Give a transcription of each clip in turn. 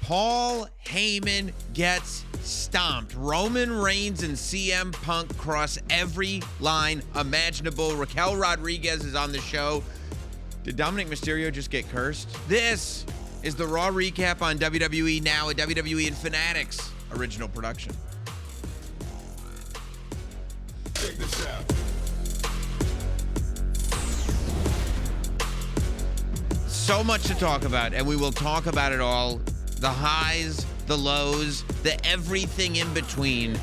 Paul Heyman gets stomped. Roman Reigns and CM Punk cross every line imaginable. Raquel Rodriguez is on the show. Did Dominic Mysterio just get cursed? This is the Raw recap on WWE Now, a WWE and Fanatics original production. Check this out. So much to talk about, and we will talk about it all. The highs, the lows, the everything in between.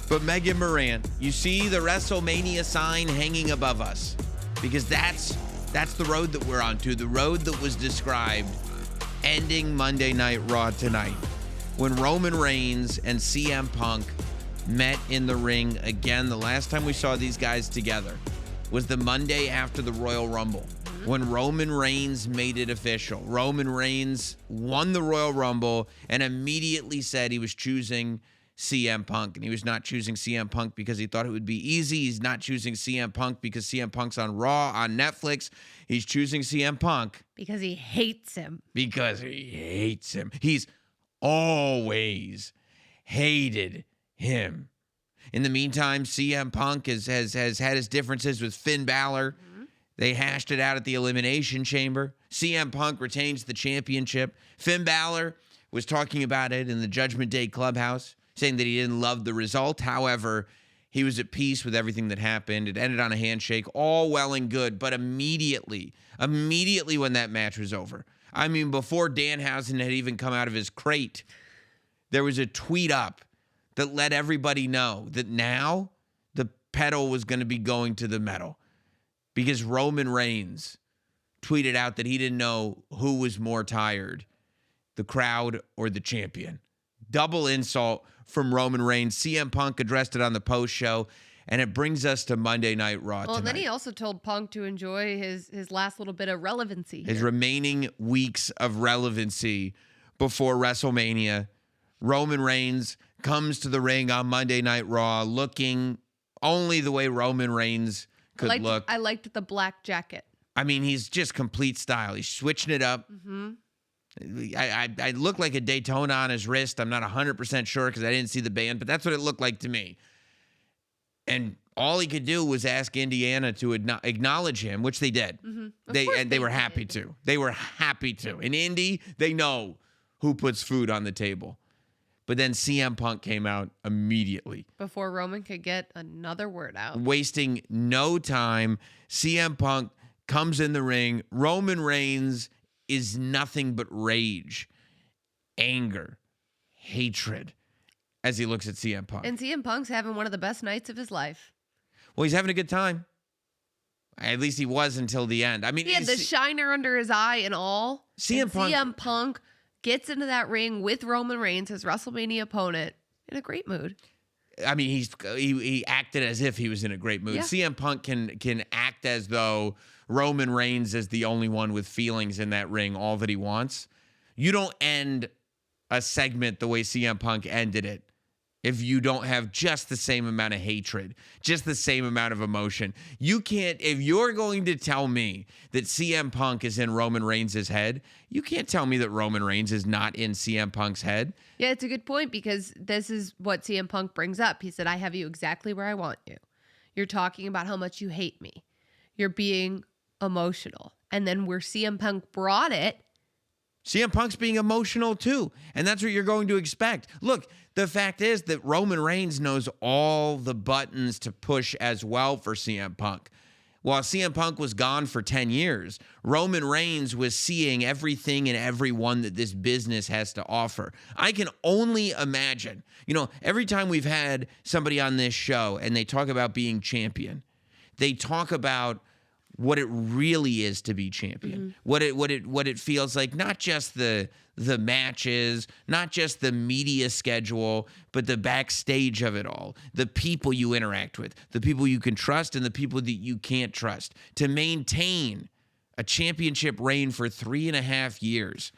But Megan Moran, you see the WrestleMania sign hanging above us, because that's the road that we're on to, the road that was described ending Monday Night Raw tonight, when Roman Reigns and CM Punk met in the ring again. The last time we saw these guys together was the Monday after the Royal Rumble, when Roman Reigns made it official. Roman Reigns won the Royal Rumble and immediately said he was choosing CM Punk. And he was not choosing CM Punk because he thought it would be easy. He's not choosing CM Punk because CM Punk's on Raw on Netflix. He's choosing CM Punk because he hates him. Because he hates him. He's always hated him. In the meantime, CM Punk has had his differences with Finn Balor. They hashed it out at the Elimination Chamber. CM Punk retains the championship. Finn Balor was talking about it in the Judgment Day Clubhouse, saying that he didn't love the result. However, he was at peace with everything that happened. It ended on a handshake, all well and good. But immediately when that match was over, I mean, before Danhausen had even come out of his crate, there was a tweet up that let everybody know that now the pedal was going to be going to the metal. Because Roman Reigns tweeted out that he didn't know who was more tired, the crowd or the champion. Double insult from Roman Reigns. CM Punk addressed it on the post show, and it brings us to Monday Night Raw tonight. And then he also told Punk to enjoy his last little bit of relevancy here. His remaining weeks of relevancy before WrestleMania. Roman Reigns comes to the ring on Monday Night Raw looking only the way Roman Reigns could look. I liked the black jacket. I mean, he's just complete style. He's switching it up. I look like a Daytona on his wrist. I'm not 100% sure because I didn't see the band, but that's what it looked like to me. And all he could do was ask Indiana to acknowledge him, which they did. They were happy to. They were happy to. In Indy, they know who puts food on the table. But then CM Punk came out immediately. Before Roman could get another word out. Wasting no time. CM Punk comes in the ring. Roman Reigns is nothing but rage, anger, hatred as he looks at CM Punk. And CM Punk's having one of the best nights of his life. Well, he's having a good time. At least he was until the end. I mean, he had the shiner under his eye and all. CM Punk gets into that ring with Roman Reigns, his WrestleMania opponent, in a great mood. I mean, he acted as if he was in a great mood. Yeah. CM Punk can act as though Roman Reigns is the only one with feelings in that ring, all that he wants. You don't end a segment the way CM Punk ended it if you don't have just the same amount of hatred, just the same amount of emotion. You can't, if you're going to tell me that CM Punk is in Roman Reigns' head, you can't tell me that Roman Reigns is not in CM Punk's head. Yeah, it's a good point because this is what CM Punk brings up. He said, I have you exactly where I want you. You're talking about how much you hate me. You're being emotional. And then where CM Punk brought it, CM Punk's being emotional too. And that's what you're going to expect. Look, the fact is that Roman Reigns knows all the buttons to push as well for CM Punk. While CM Punk was gone for 10 years, Roman Reigns was seeing everything and everyone that this business has to offer. I can only imagine, every time we've had somebody on this show and they talk about being champion, they talk about what it really is to be champion, what it feels like, not just the matches, not just the media schedule, but the backstage of it all, the people you interact with, the people you can trust and the people that you can't trust. To maintain a championship reign for 3.5 years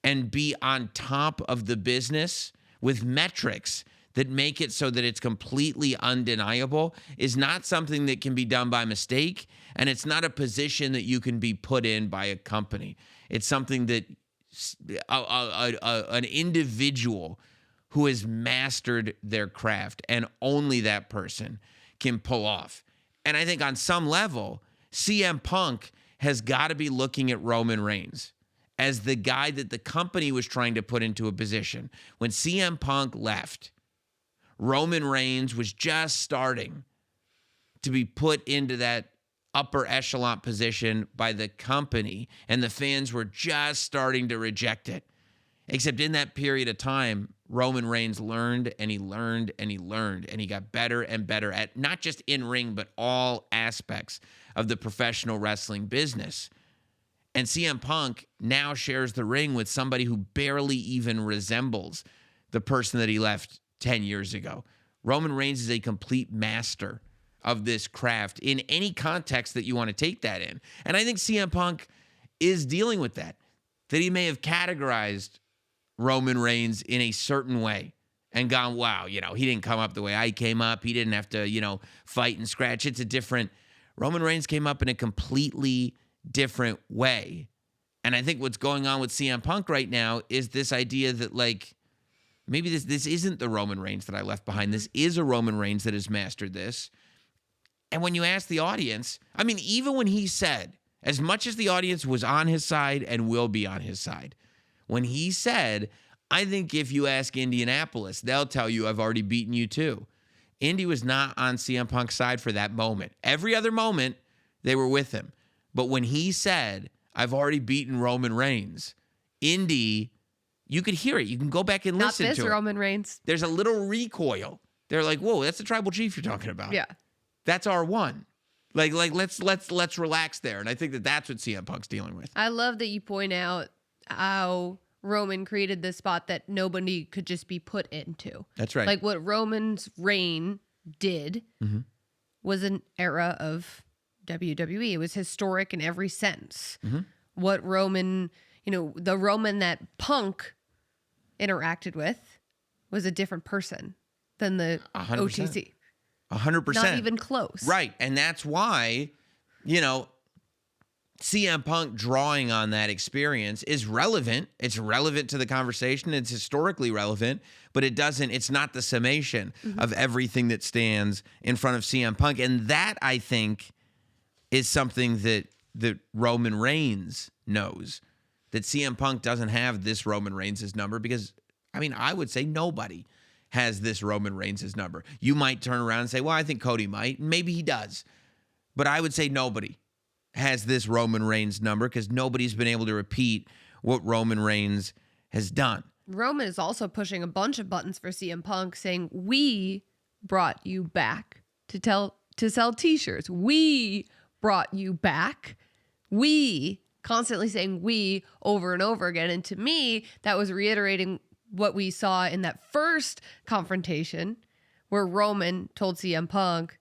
and be on top of the business with metrics that make it so that it's completely undeniable is not something that can be done by mistake, and it's not a position that you can be put in by a company. It's something that an individual who has mastered their craft, and only that person can pull off. And I think on some level, CM Punk has got to be looking at Roman Reigns as the guy that the company was trying to put into a position. When CM Punk left, Roman Reigns was just starting to be put into that upper echelon position by the company, and the fans were just starting to reject it. Except in that period of time, Roman Reigns learned and he learned and he learned, and he got better and better at not just in ring, but all aspects of the professional wrestling business. And CM Punk now shares the ring with somebody who barely even resembles the person that he left 10 years ago. Roman Reigns is a complete master of this craft in any context that you want to take that in. And I think CM Punk is dealing with that he may have categorized Roman Reigns in a certain way and gone, wow, he didn't come up the way I came up. He didn't have to, fight and scratch. It's a different, Roman Reigns came up in a completely different way. And I think what's going on with CM Punk right now is this idea that, like, maybe this isn't the Roman Reigns that I left behind. This is a Roman Reigns that has mastered this. And when you ask the audience, I mean, even when he said, as much as the audience was on his side and will be on his side, when he said, I think if you ask Indianapolis, they'll tell you I've already beaten you too. Indy was not on CM Punk's side for that moment. Every other moment, they were with him. But when he said, I've already beaten Roman Reigns, Indy, you could hear it. You can go back and listen to it. Not this Roman Reigns. There's a little recoil. They're like, whoa, that's the tribal chief you're talking about. Yeah. That's R1. Like let's relax there. And I think that's what CM Punk's dealing with. I love that you point out how Roman created this spot that nobody could just be put into. That's right. Like what Roman's reign did was an era of WWE. It was historic in every sense. What Roman, the Roman that Punk interacted with was a different person than the 100%. OTC. 100%. Not even close. Right. And that's why, CM Punk drawing on that experience is relevant. It's relevant to the conversation. It's historically relevant, but it's not the summation of everything that stands in front of CM Punk. And that, I think, is something that Roman Reigns knows, that CM Punk doesn't have this Roman Reigns' number because, I would say nobody has this Roman Reigns' number. You might turn around and say, well, I think Cody might. Maybe he does. But I would say nobody has this Roman Reigns number because nobody's been able to repeat what Roman Reigns has done. Roman is also pushing a bunch of buttons for CM Punk, saying, we brought you back to sell t-shirts. We brought you back. We, constantly saying we over and over again. And to me, that was reiterating what we saw in that first confrontation where Roman told CM Punk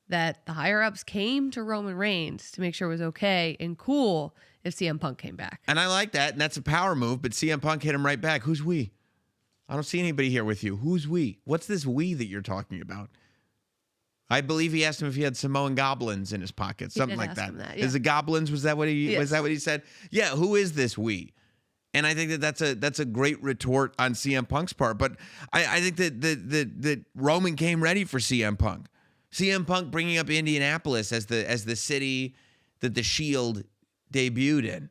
that the higher-ups came to Roman Reigns to make sure it was okay and cool if CM Punk came back. And I like that, and that's a power move, but CM Punk hit him right back. Who's we? I don't see anybody here with you. Who's we? What's this we that you're talking about? I believe he asked him if he had Samoan goblins in his pocket, something like that. Is it goblins? Was that what he said? Yeah, who is this we? And I think that's a great retort on CM Punk's part. But I think that Roman came ready for CM Punk. CM Punk bringing up Indianapolis as the city that the Shield debuted in,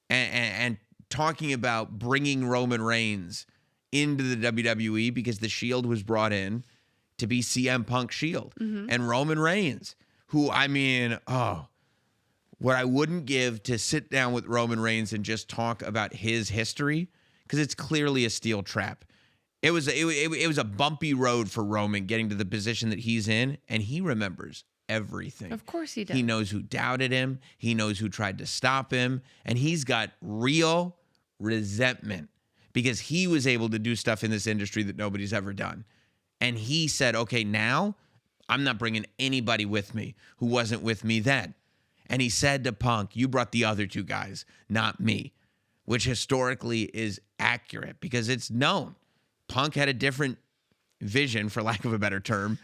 and talking about bringing Roman Reigns into the WWE because the Shield was brought in to be CM Punk's Shield. And Roman Reigns, who, what I wouldn't give to sit down with Roman Reigns and just talk about his history, because it's clearly a steel trap. It was a bumpy road for Roman getting to the position that he's in, and he remembers everything. Of course he does. He knows who doubted him. He knows who tried to stop him, and he's got real resentment because he was able to do stuff in this industry that nobody's ever done. And he said, okay, now I'm not bringing anybody with me who wasn't with me then. And he said to Punk, you brought the other two guys, not me, which historically is accurate because it's known. Punk had a different vision, for lack of a better term,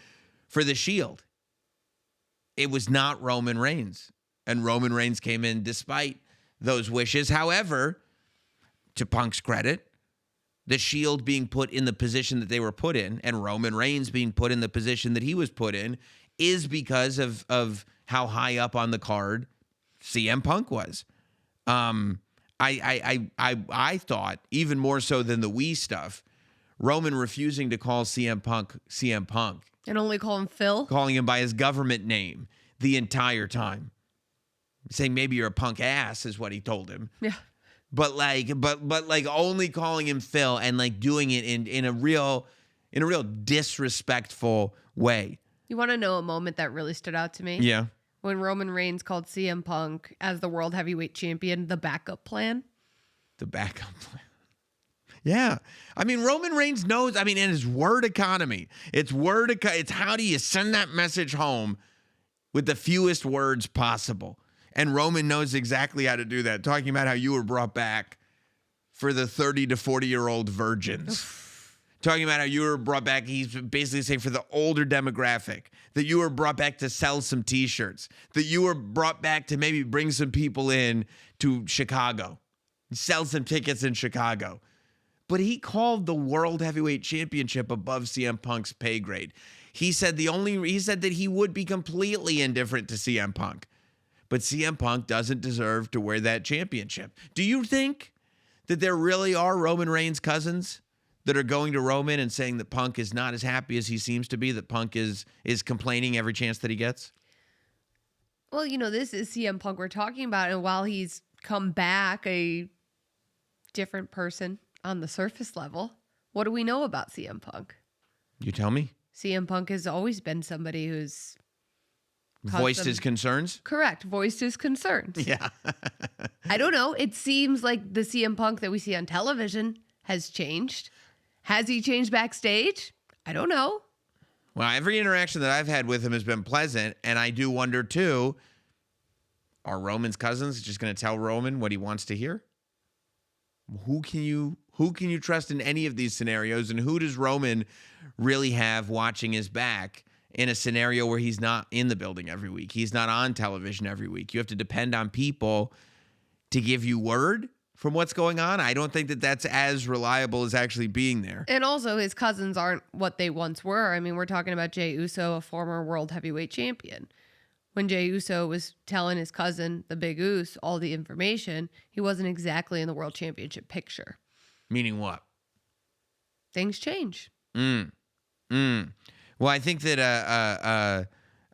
for the Shield. It was not Roman Reigns. And Roman Reigns came in despite those wishes. However, to Punk's credit. The Shield being put in the position that they were put in, and Roman Reigns being put in the position that he was put in, is because of how high up on the card CM Punk was. I thought, even more so than the Wii stuff, Roman refusing to call CM Punk, And only call him Phil? calling him by his government name the entire time. Saying maybe you're a punk ass is what he told him. Yeah. But only calling him Phil and like doing it in a real disrespectful way. You want to know a moment that really stood out to me? Yeah. When Roman Reigns called CM Punk as the World Heavyweight Champion the backup plan. The backup plan. Yeah. I mean, Roman Reigns knows, in his word economy, it's how do you send that message home with the fewest words possible? And Roman knows exactly how to do that. Talking about how you were brought back for the 30 to 40-year-old virgins. Talking about how you were brought back, he's basically saying for the older demographic, that you were brought back to sell some T-shirts, that you were brought back to maybe bring some people in to Chicago, sell some tickets in Chicago. But he called the World Heavyweight Championship above CM Punk's pay grade. He said that he would be completely indifferent to CM Punk. But CM Punk doesn't deserve to wear that championship. Do you think that there really are Roman Reigns cousins that are going to Roman and saying that Punk is not as happy as he seems to be, that Punk is complaining every chance that he gets? Well, this is CM Punk we're talking about. And while he's come back a different person on the surface level, what do we know about CM Punk? You tell me. CM Punk has always been somebody who's Voiced his concerns? Correct. Voiced his concerns. Yeah. I don't know. It seems like the CM Punk that we see on television has changed. Has he changed backstage? I don't know. Well, every interaction that I've had with him has been pleasant, and I do wonder, too, are Roman's cousins just going to tell Roman what he wants to hear? Who can you trust in any of these scenarios, and who does Roman really have watching his back in a scenario where he's not in the building every week? He's not on television every week. You have to depend on people to give you word from what's going on. I don't think that that's as reliable as actually being there. And also, his cousins aren't what they once were. I mean, we're talking about Jey Uso, a former world heavyweight champion. When Jey Uso was telling his cousin, the Big Uso, all the information, he wasn't exactly in the world championship picture. Meaning what? Things change. Well, I think that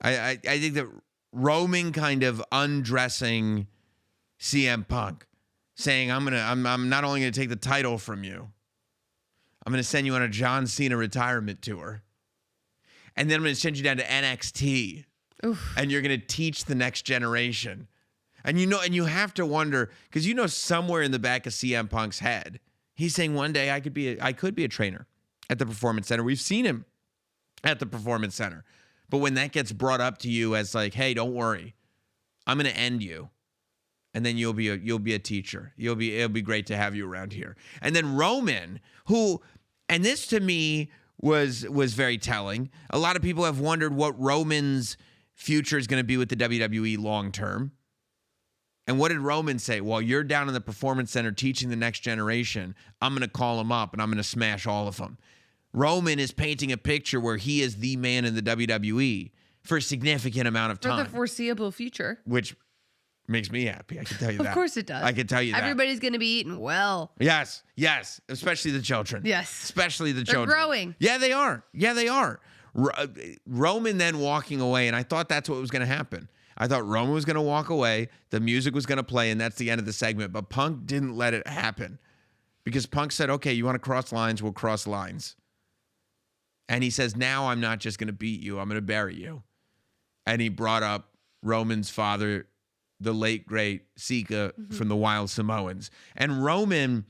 I think that Roman kind of undressing CM Punk, saying I'm not only gonna take the title from you, I'm gonna send you on a John Cena retirement tour, and then I'm gonna send you down to NXT, and you're gonna teach the next generation, and you have to wonder, because somewhere in the back of CM Punk's head, he's saying one day I could be a trainer at the Performance Center. We've seen him at the Performance Center. But when that gets brought up to you as like, hey, don't worry, I'm going to end you. And then you'll be a teacher. It'll be great to have you around here. And then Roman, and this to me was very telling. A lot of people have wondered what Roman's future is going to be with the WWE long term. And what did Roman say? While you're down in the Performance Center teaching the next generation, I'm going to call them up and I'm going to smash all of them. Roman is painting a picture where he is the man in the WWE for a significant amount of time. For the foreseeable future. Which makes me happy. I can tell you that. Of course it does. I can tell you that. Everybody's going to be eating well. Yes. Especially the children. Yes. Especially the They're children. growing. Yeah, they are. Roman then walking away, and I thought that's what was going to happen. I thought Roman was going to walk away, the music was going to play, and that's the end of the segment. But Punk didn't let it happen. Because Punk said, okay, you want to cross lines? We'll cross lines. And he says, now I'm not just going to beat you, I'm going to bury you. And he brought up Roman's father, the late, great Sika from the Wild Samoans. And Roman,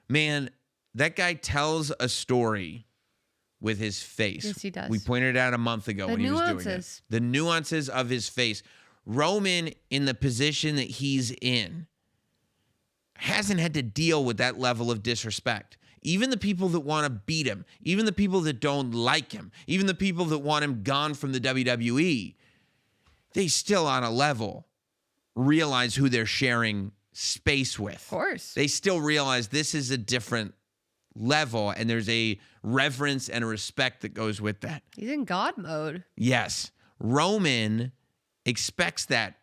man, that guy tells a story with his face. Yes, he does. We pointed it out a month ago when he was doing it. The nuances of his face. Roman, in the position that he's in, hasn't had to deal with that level of disrespect. Even the people that want to beat him, even the people that don't like him, even the people that want him gone from the WWE, they still on a level realize who they're sharing space with. Of course. They still realize this is a different level, and there's a reverence and a respect that goes with that. He's in God mode. Yes. Roman expects that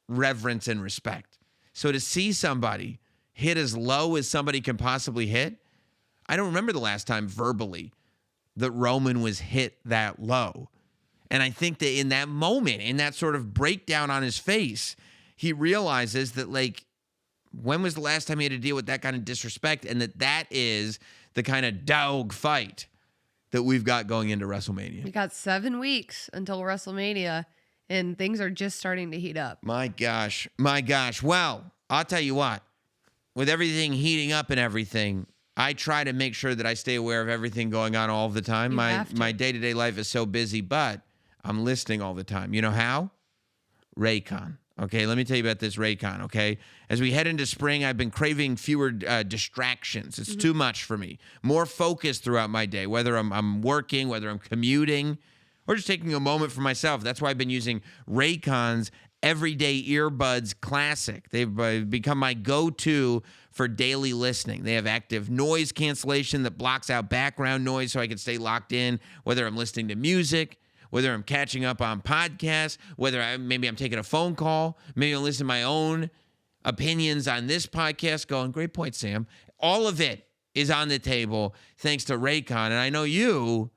reverence and respect. So to see somebody hit as low as somebody can possibly hit, I don't remember the last time verbally that Roman was hit that low. And I think that in that moment, in that sort of breakdown on his face, he realizes that, like, when was the last time he had to deal with that kind of disrespect? And that is the kind of dog fight that we've got going into WrestleMania. We got 7 weeks until WrestleMania, and things are just starting to heat up. My gosh. Well, I'll tell you what, with everything heating up and everything, I try to make sure that I stay aware of everything going on all the time. You have to. My day-to-day life is so busy, but I'm listening all the time. You know how? Raycon. Okay, let me tell you about this Raycon, okay? As we head into spring, I've been craving fewer distractions. It's too much for me. More focus throughout my day, whether I'm working, whether I'm commuting, or just taking a moment for myself. That's why I've been using Raycon's Everyday Earbuds Classic. They've become my go-to for daily listening. They have active noise cancellation that blocks out background noise so I can stay locked in, whether I'm listening to music, whether I'm catching up on podcasts, whether maybe I'm taking a phone call, maybe I'm listening to my own opinions on this podcast going, great point, Sam. All of it is on the table thanks to Raycon. And I know you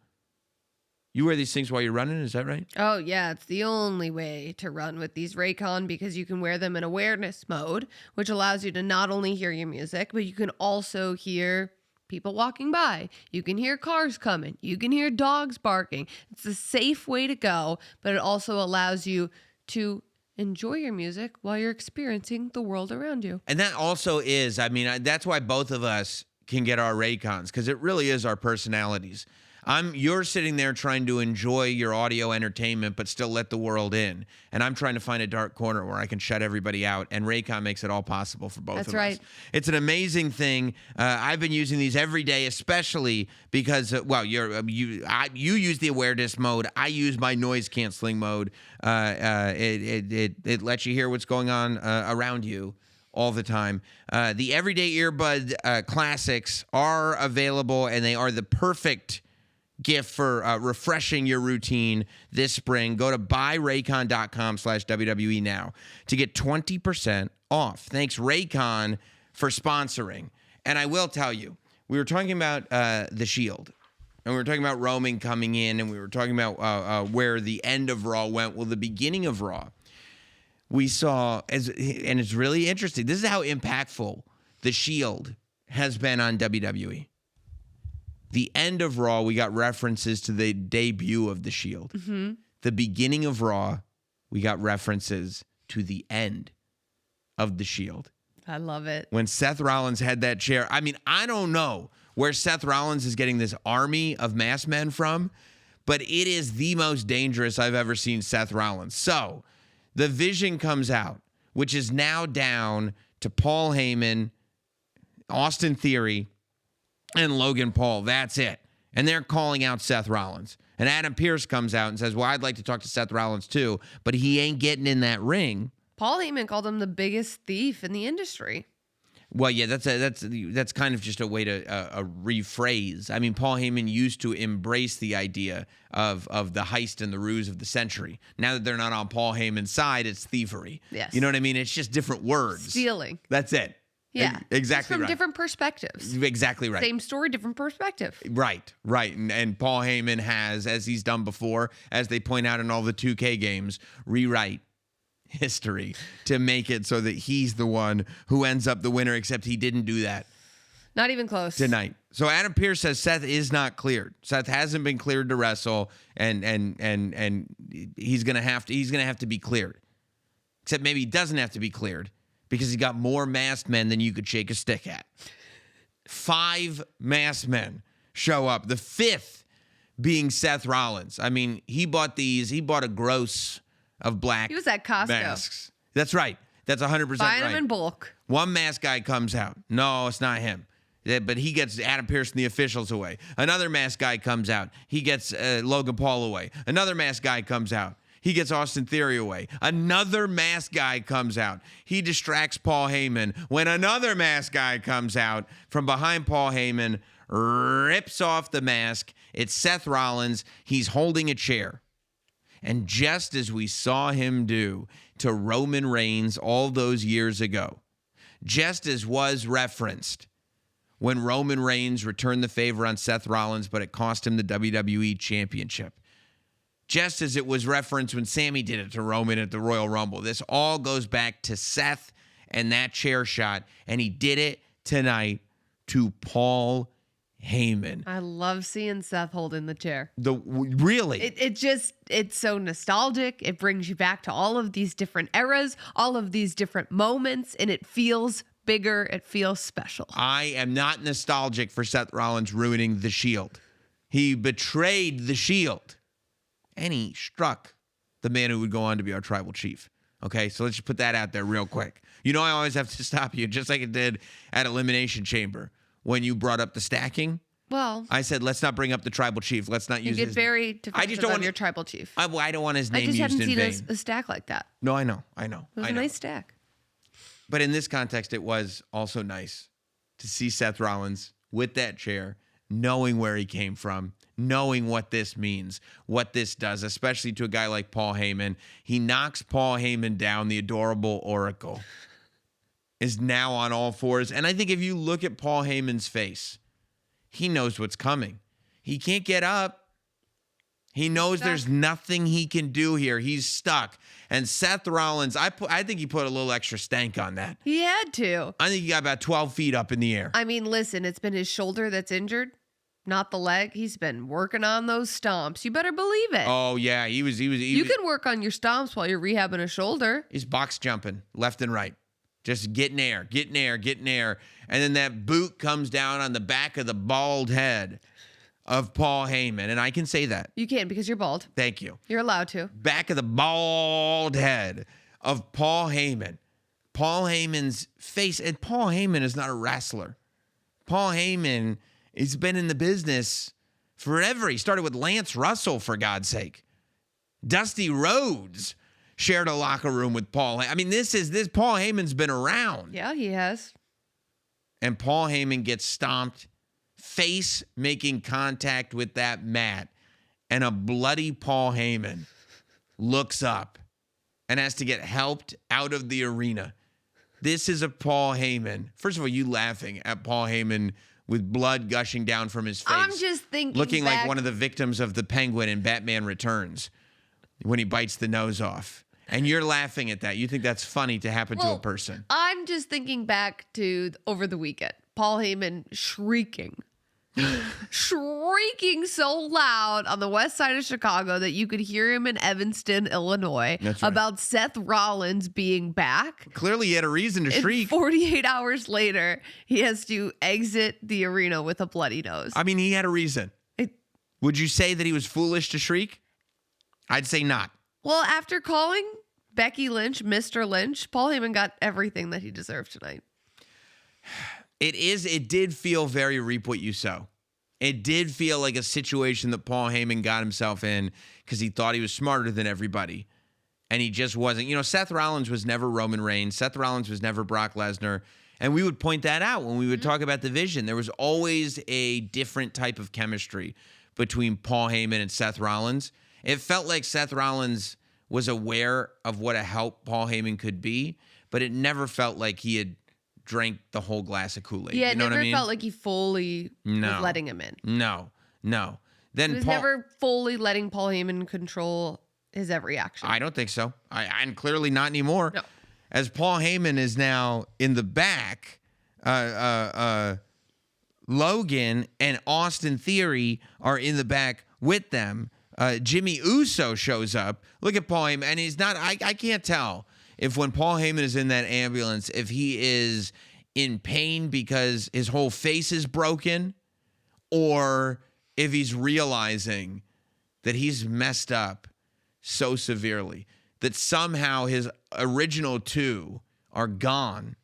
wear these things while you're running, is that right? Oh, yeah. It's the only way to run with these Raycon because you can wear them in awareness mode, which allows you to not only hear your music, but you can also hear people walking by. You can hear cars coming. You can hear dogs barking. It's a safe way to go, but it also allows you to enjoy your music while you're experiencing the world around you. And that also is, I mean, that's why both of us can get our Raycons, because it really is our personalities. You're sitting there trying to enjoy your audio entertainment, but still let the world in. And I'm trying to find a dark corner where I can shut everybody out. And Raycon makes it all possible for both of us. That's right. It's an amazing thing. I've been using these every day, especially because, you use the awareness mode. I use my noise canceling mode. It lets you hear what's going on around you all the time. The Everyday Earbud Classics are available, and they are the perfect gift for refreshing your routine this spring. Go to buyraycon.com/WWE now to get 20% off. Thanks, Raycon, for sponsoring. And I will tell you, we were talking about The Shield, and we were talking about Roman coming in, and we were talking about where the end of Raw went. Well, the beginning of Raw, we saw, and it's really interesting, this is how impactful The Shield has been on WWE. The end of Raw, we got references to the debut of The Shield. Mm-hmm. The beginning of Raw, we got references to the end of The Shield. I love it. When Seth Rollins had that chair, I mean, I don't know where Seth Rollins is getting this army of masked men from, but it is the most dangerous I've ever seen Seth Rollins. So the Vision comes out, which is now down to Paul Heyman, Austin Theory, and Logan Paul. That's it. And they're calling out Seth Rollins. And Adam Pearce comes out and says, well, I'd like to talk to Seth Rollins too, but he ain't getting in that ring. Paul Heyman called him the biggest thief in the industry. Well, yeah, that's kind of just a way to rephrase. I mean, Paul Heyman used to embrace the idea of the heist and the ruse of the century. Now that they're not on Paul Heyman's side, it's thievery. Yes. You know what I mean? It's just different words. Stealing. That's it. Yeah. Exactly From right. different perspectives. Exactly right. Same story, different perspective. Right. And Paul Heyman has, as he's done before, as they point out in all the 2K games, rewrite history to make it so that he's the one who ends up the winner, except he didn't do that Not even close. tonight. So Adam Pearce says Seth is not cleared. Seth hasn't been cleared to wrestle, and he's gonna have to be cleared. Except maybe he doesn't have to be cleared because he got more masked men than you could shake a stick at. 5 masked men show up. The 5th being Seth Rollins. I mean, he bought a gross of black He was at Costco. masks. That's right. That's 100% right. Buying them in bulk. One masked guy comes out. No, it's not him. Yeah, but he gets Adam Pearce and the officials away. Another masked guy comes out. He gets Logan Paul away. Another masked guy comes out. He gets Austin Theory away. Another masked guy comes out. He distracts Paul Heyman when another masked guy comes out from behind Paul Heyman, rips off the mask. It's Seth Rollins. He's holding a chair. And just as we saw him do to Roman Reigns all those years ago, just as was referenced when Roman Reigns returned the favor on Seth Rollins, but it cost him the WWE Championship, just as it was referenced when Sammy did it to Roman at the Royal Rumble. This all goes back to Seth and that chair shot, and he did it tonight to Paul Heyman. I love seeing Seth holding the chair. Really? It's so nostalgic. It brings you back to all of these different eras, all of these different moments, and it feels bigger. It feels special. I am not nostalgic for Seth Rollins ruining the Shield. He betrayed the Shield. And he struck the man who would go on to be our tribal chief. Okay, so let's just put that out there real quick. You know I always have to stop you, just like it did at Elimination Chamber when you brought up the stacking. Well, I said, let's not bring up the tribal chief. Let's not use you get his... very defensive on your tribal chief. I don't want his name I just used hadn't in seen vain. a stack like that. No, I know. It was a nice stack. But in this context, it was also nice to see Seth Rollins with that chair, knowing where he came from, knowing what this means, what this does, especially to a guy like Paul Heyman. He knocks Paul Heyman down. The adorable Oracle is now on all fours. And I think if you look at Paul Heyman's face, he knows what's coming. He can't get up. He knows there's nothing he can do here. He's stuck. And Seth Rollins, I think he put a little extra stank on that. He had to. I think he got about 12 feet up in the air. I mean, listen, it's been his shoulder that's injured, not the leg. He's been working on those stomps. You better believe it. Oh, yeah. He was You can work on your stomps while you're rehabbing a shoulder. He's box jumping left and right. Just getting air. And then that boot comes down on the back of the bald head of Paul Heyman. And I can say that. You can because you're bald. Thank you. You're allowed to. Back of the bald head of Paul Heyman. Paul Heyman's face. And Paul Heyman is not a wrestler. Paul Heyman has been in the business forever. He started with Lance Russell, for God's sake. Dusty Rhodes shared a locker room with Paul. I mean, this Paul Heyman's been around. Yeah, he has. And Paul Heyman gets stomped, face making contact with that mat, and a bloody Paul Heyman looks up and has to get helped out of the arena. This is a Paul Heyman. First of all, you laughing at Paul Heyman with blood gushing down from his face. I'm just thinking looking back. like one of the victims of the Penguin in Batman Returns when he bites the nose off. And you're laughing at that. You think that's funny to happen to a person. I'm just thinking back to over the weekend. Paul Heyman shrieking so loud on the west side of Chicago that you could hear him in Evanston, Illinois, That's right. about Seth Rollins being back. Clearly, he had a reason to And shriek. 48 hours later, he has to exit the arena with a bloody nose. I mean, he had a reason. Would you say that he was foolish to shriek? I'd say not. Well, after calling Becky Lynch Mr. Lynch, Paul Heyman got everything that he deserved tonight. It did feel very reap what you sow. It did feel like a situation that Paul Heyman got himself in because he thought he was smarter than everybody. And he just wasn't. You know, Seth Rollins was never Roman Reigns. Seth Rollins was never Brock Lesnar. And we would point that out when we would talk about the vision. There was always a different type of chemistry between Paul Heyman and Seth Rollins. It felt like Seth Rollins was aware of what a help Paul Heyman could be, but it never felt like he had drank the whole glass of Kool-Aid. Yeah, you know it never what I mean? felt like he fully was letting him in. No. Then He was never fully letting Paul Heyman control his every action. I don't think so. I'm clearly not anymore. No. As Paul Heyman is now in the back, Logan and Austin Theory are in the back with them. Jimmy Uso shows up. Look at Paul Heyman, and he's not. I can't tell if when Paul Heyman is in that ambulance, if he is in pain because his whole face is broken, or if he's realizing that he's messed up so severely that somehow his original two are gone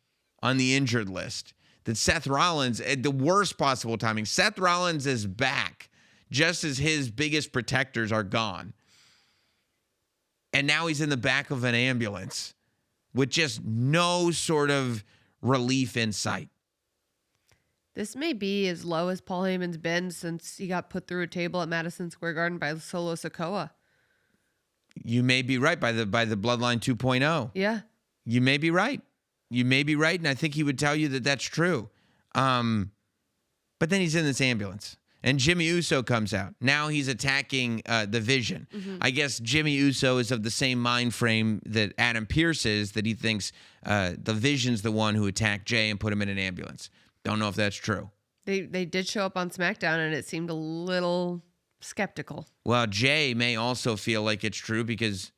on the injured list. That Seth Rollins, at the worst possible timing, Seth Rollins is back just as his biggest protectors are gone. And now he's in the back of an ambulance with just no sort of relief in sight. This may be as low as Paul Heyman's been since he got put through a table at Madison Square Garden by Solo Sikoa. You may be right by the Bloodline 2.0. Yeah. You may be right. You may be right, and I think he would tell you that that's true. But then he's in this ambulance, and Jimmy Uso comes out. Now he's attacking the Vision. I guess Jimmy Uso is of the same mind frame that Adam Pearce is, that he thinks the Vision's the one who attacked Jay and put him in an ambulance. Don't know if that's true. They did show up on SmackDown, and it seemed a little skeptical. Well, Jay may also feel like it's true because,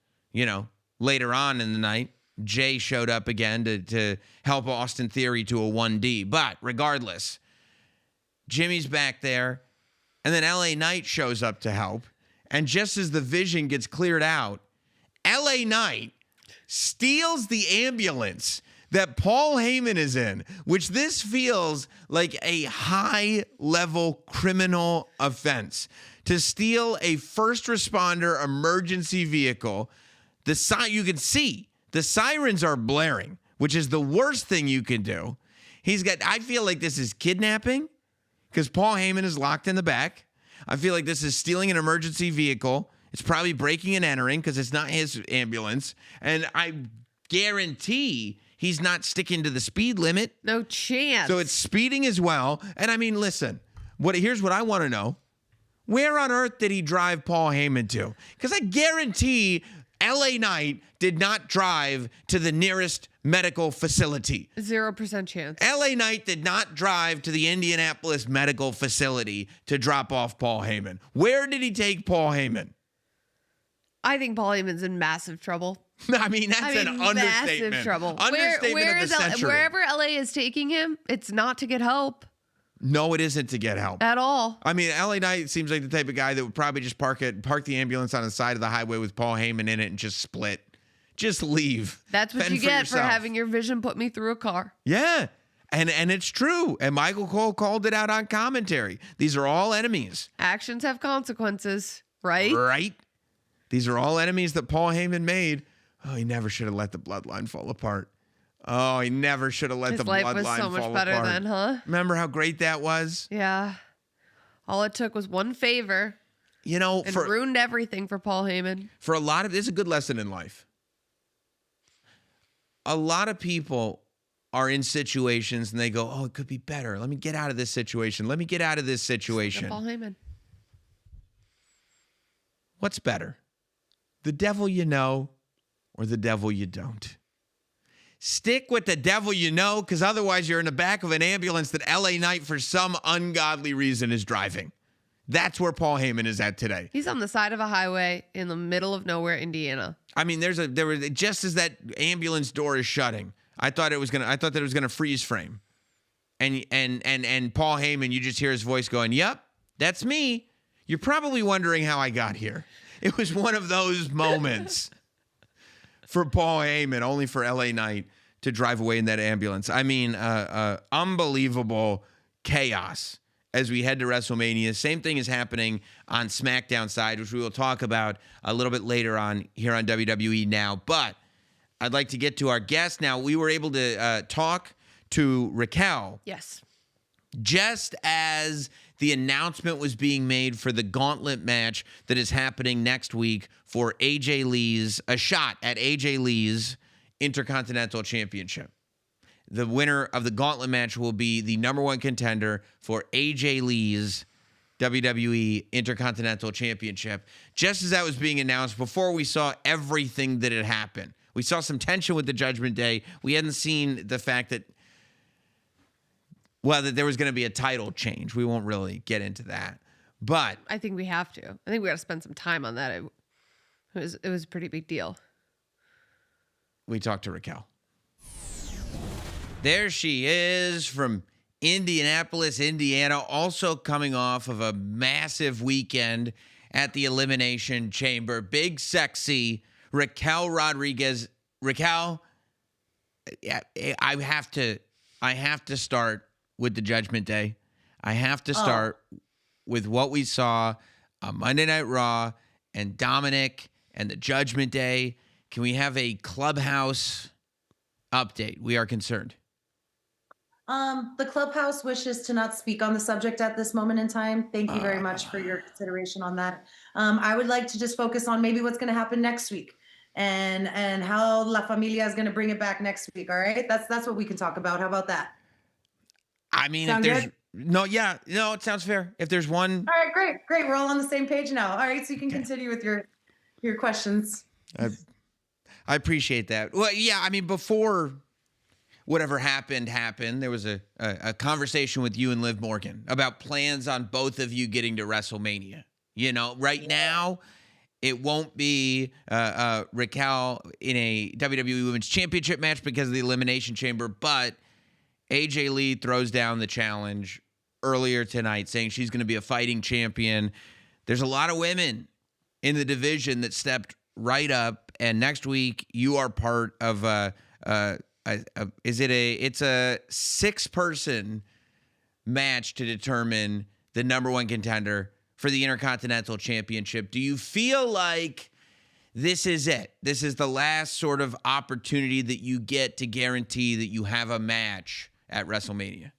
later on in the night, Jay showed up again to help Austin Theory to a 1D. But regardless, Jimmy's back there, and then LA Knight shows up to help. And just as the Vision gets cleared out, LA Knight steals the ambulance that Paul Heyman is in, which this feels like a high-level criminal offense. To steal a first responder emergency vehicle, you can see the sirens are blaring, which is the worst thing you can do. I feel like this is kidnapping because Paul Heyman is locked in the back. I feel like this is stealing an emergency vehicle. It's probably breaking and entering because it's not his ambulance. And I guarantee he's not sticking to the speed limit. No chance. So it's speeding as well. And I mean, listen, here's what I want to know. Where on earth did he drive Paul Heyman to? Because I guarantee LA Knight did not drive to the nearest medical facility. 0% chance. LA Knight did not drive to the Indianapolis medical facility to drop off Paul Heyman. Where did he take Paul Heyman? I think Paul Heyman's in massive trouble. I mean, that's an understatement. Massive trouble. Understatement of the century. Wherever LA is taking him, it's not to get help. No, it isn't to get help. At all. I mean, LA Knight seems like the type of guy that would probably just park the ambulance on the side of the highway with Paul Heyman in it and just split. Just leave. That's what Fend you get for yourself. having your Vision put me through a car. Yeah. And it's true. And Michael Cole called it out on commentary. These are all enemies. Actions have consequences, right? Right? These are all enemies that Paul Heyman made. Oh, he never should have let the bloodline fall apart. Oh, he never should have let His the life bloodline was so much fall better apart. then, huh? Remember how great that was? Yeah. All it took was one favor and ruined everything for Paul Heyman. For a lot of, this is a good lesson in life. A lot of people are in situations and they go, oh, it could be better. Let me get out of this situation. Let me get out of this situation. Paul Heyman. What's better? The devil you know or the devil you don't? Stick with the devil you know, because otherwise you're in the back of an ambulance that LA Knight, for some ungodly reason, is driving. That's where Paul Heyman is at today. He's on the side of a highway in the middle of nowhere, Indiana. I mean, there was just as that ambulance door is shutting, I thought that it was gonna freeze frame, and Paul Heyman, you just hear his voice going, "Yep, that's me. You're probably wondering how I got here." It was one of those moments for Paul Heyman, only for LA Knight to drive away in that ambulance. I mean, unbelievable chaos as we head to WrestleMania. Same thing is happening on SmackDown side, which we will talk about a little bit later on here on WWE Now. But I'd like to get to our guest now. We were able to talk to Raquel. Yes. Just as the announcement was being made for the gauntlet match that is happening next week for a shot at AJ Lee's Intercontinental Championship. The winner of the gauntlet match will be the number one contender for AJ Lee's WWE Intercontinental Championship. Just as that was being announced, before we saw everything that had happened, we saw some tension with the Judgment Day. We hadn't seen the fact that there was going to be a title change. We won't really get into that. But I think we have to. I think we got to spend some time on that. It was a pretty big deal. We talked to Raquel. There she is from Indianapolis, Indiana, also coming off of a massive weekend at the Elimination Chamber. Big, sexy Raquel Rodriguez. Raquel, I have to start with the Judgment Day. I have to start with what we saw on Monday Night Raw and Dominic and the Judgment Day. Can we have a Clubhouse update? We are concerned. The Clubhouse wishes to not speak on the subject at this moment in time. Thank you very much for your consideration on that. I would like to just focus on maybe what's going to happen next week and how La Familia is going to bring it back next week. All right, that's what we can talk about. How about that? I mean, Sound if there's good? no, it sounds fair. If there's one, All right, great. We're all on the same page now. All right, so you can continue with your questions. I appreciate that. Well, yeah, I mean, before whatever happened, there was a conversation with you and Liv Morgan about plans on both of you getting to WrestleMania. You know, right now, it won't be Raquel in a WWE Women's Championship match because of the Elimination Chamber, but AJ Lee throws down the challenge earlier tonight saying she's going to be a fighting champion. There's a lot of women in the division that stepped right up, and next week you are part of it's a 6-person match to determine the number one contender for the Intercontinental Championship. Do you feel like this is it? This is the last sort of opportunity that you get to guarantee that you have a match at WrestleMania?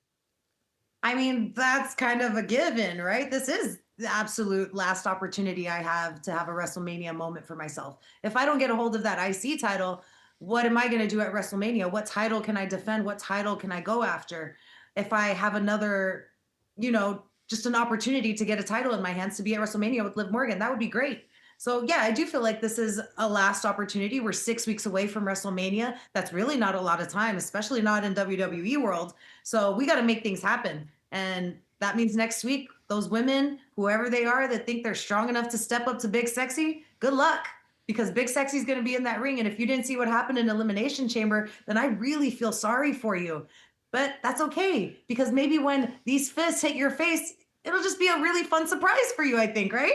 I mean, that's kind of a given, right? This is the absolute last opportunity I have to have a WrestleMania moment for myself. If I don't get a hold of that IC title, what am I going to do at WrestleMania? What title can I defend? What title can I go after? If I have another, just an opportunity to get a title in my hands to be at WrestleMania with Liv Morgan, that would be great. So yeah, I do feel like this is a last opportunity. We're 6 weeks away from WrestleMania. That's really not a lot of time, especially not in WWE world. So we got to make things happen. And that means next week, those women, whoever they are that think they're strong enough to step up to Big Sexy, good luck. Because Big Sexy is going to be in that ring. And if you didn't see what happened in Elimination Chamber, then I really feel sorry for you. But that's okay. Because maybe when these fists hit your face, it'll just be a really fun surprise for you, I think, right?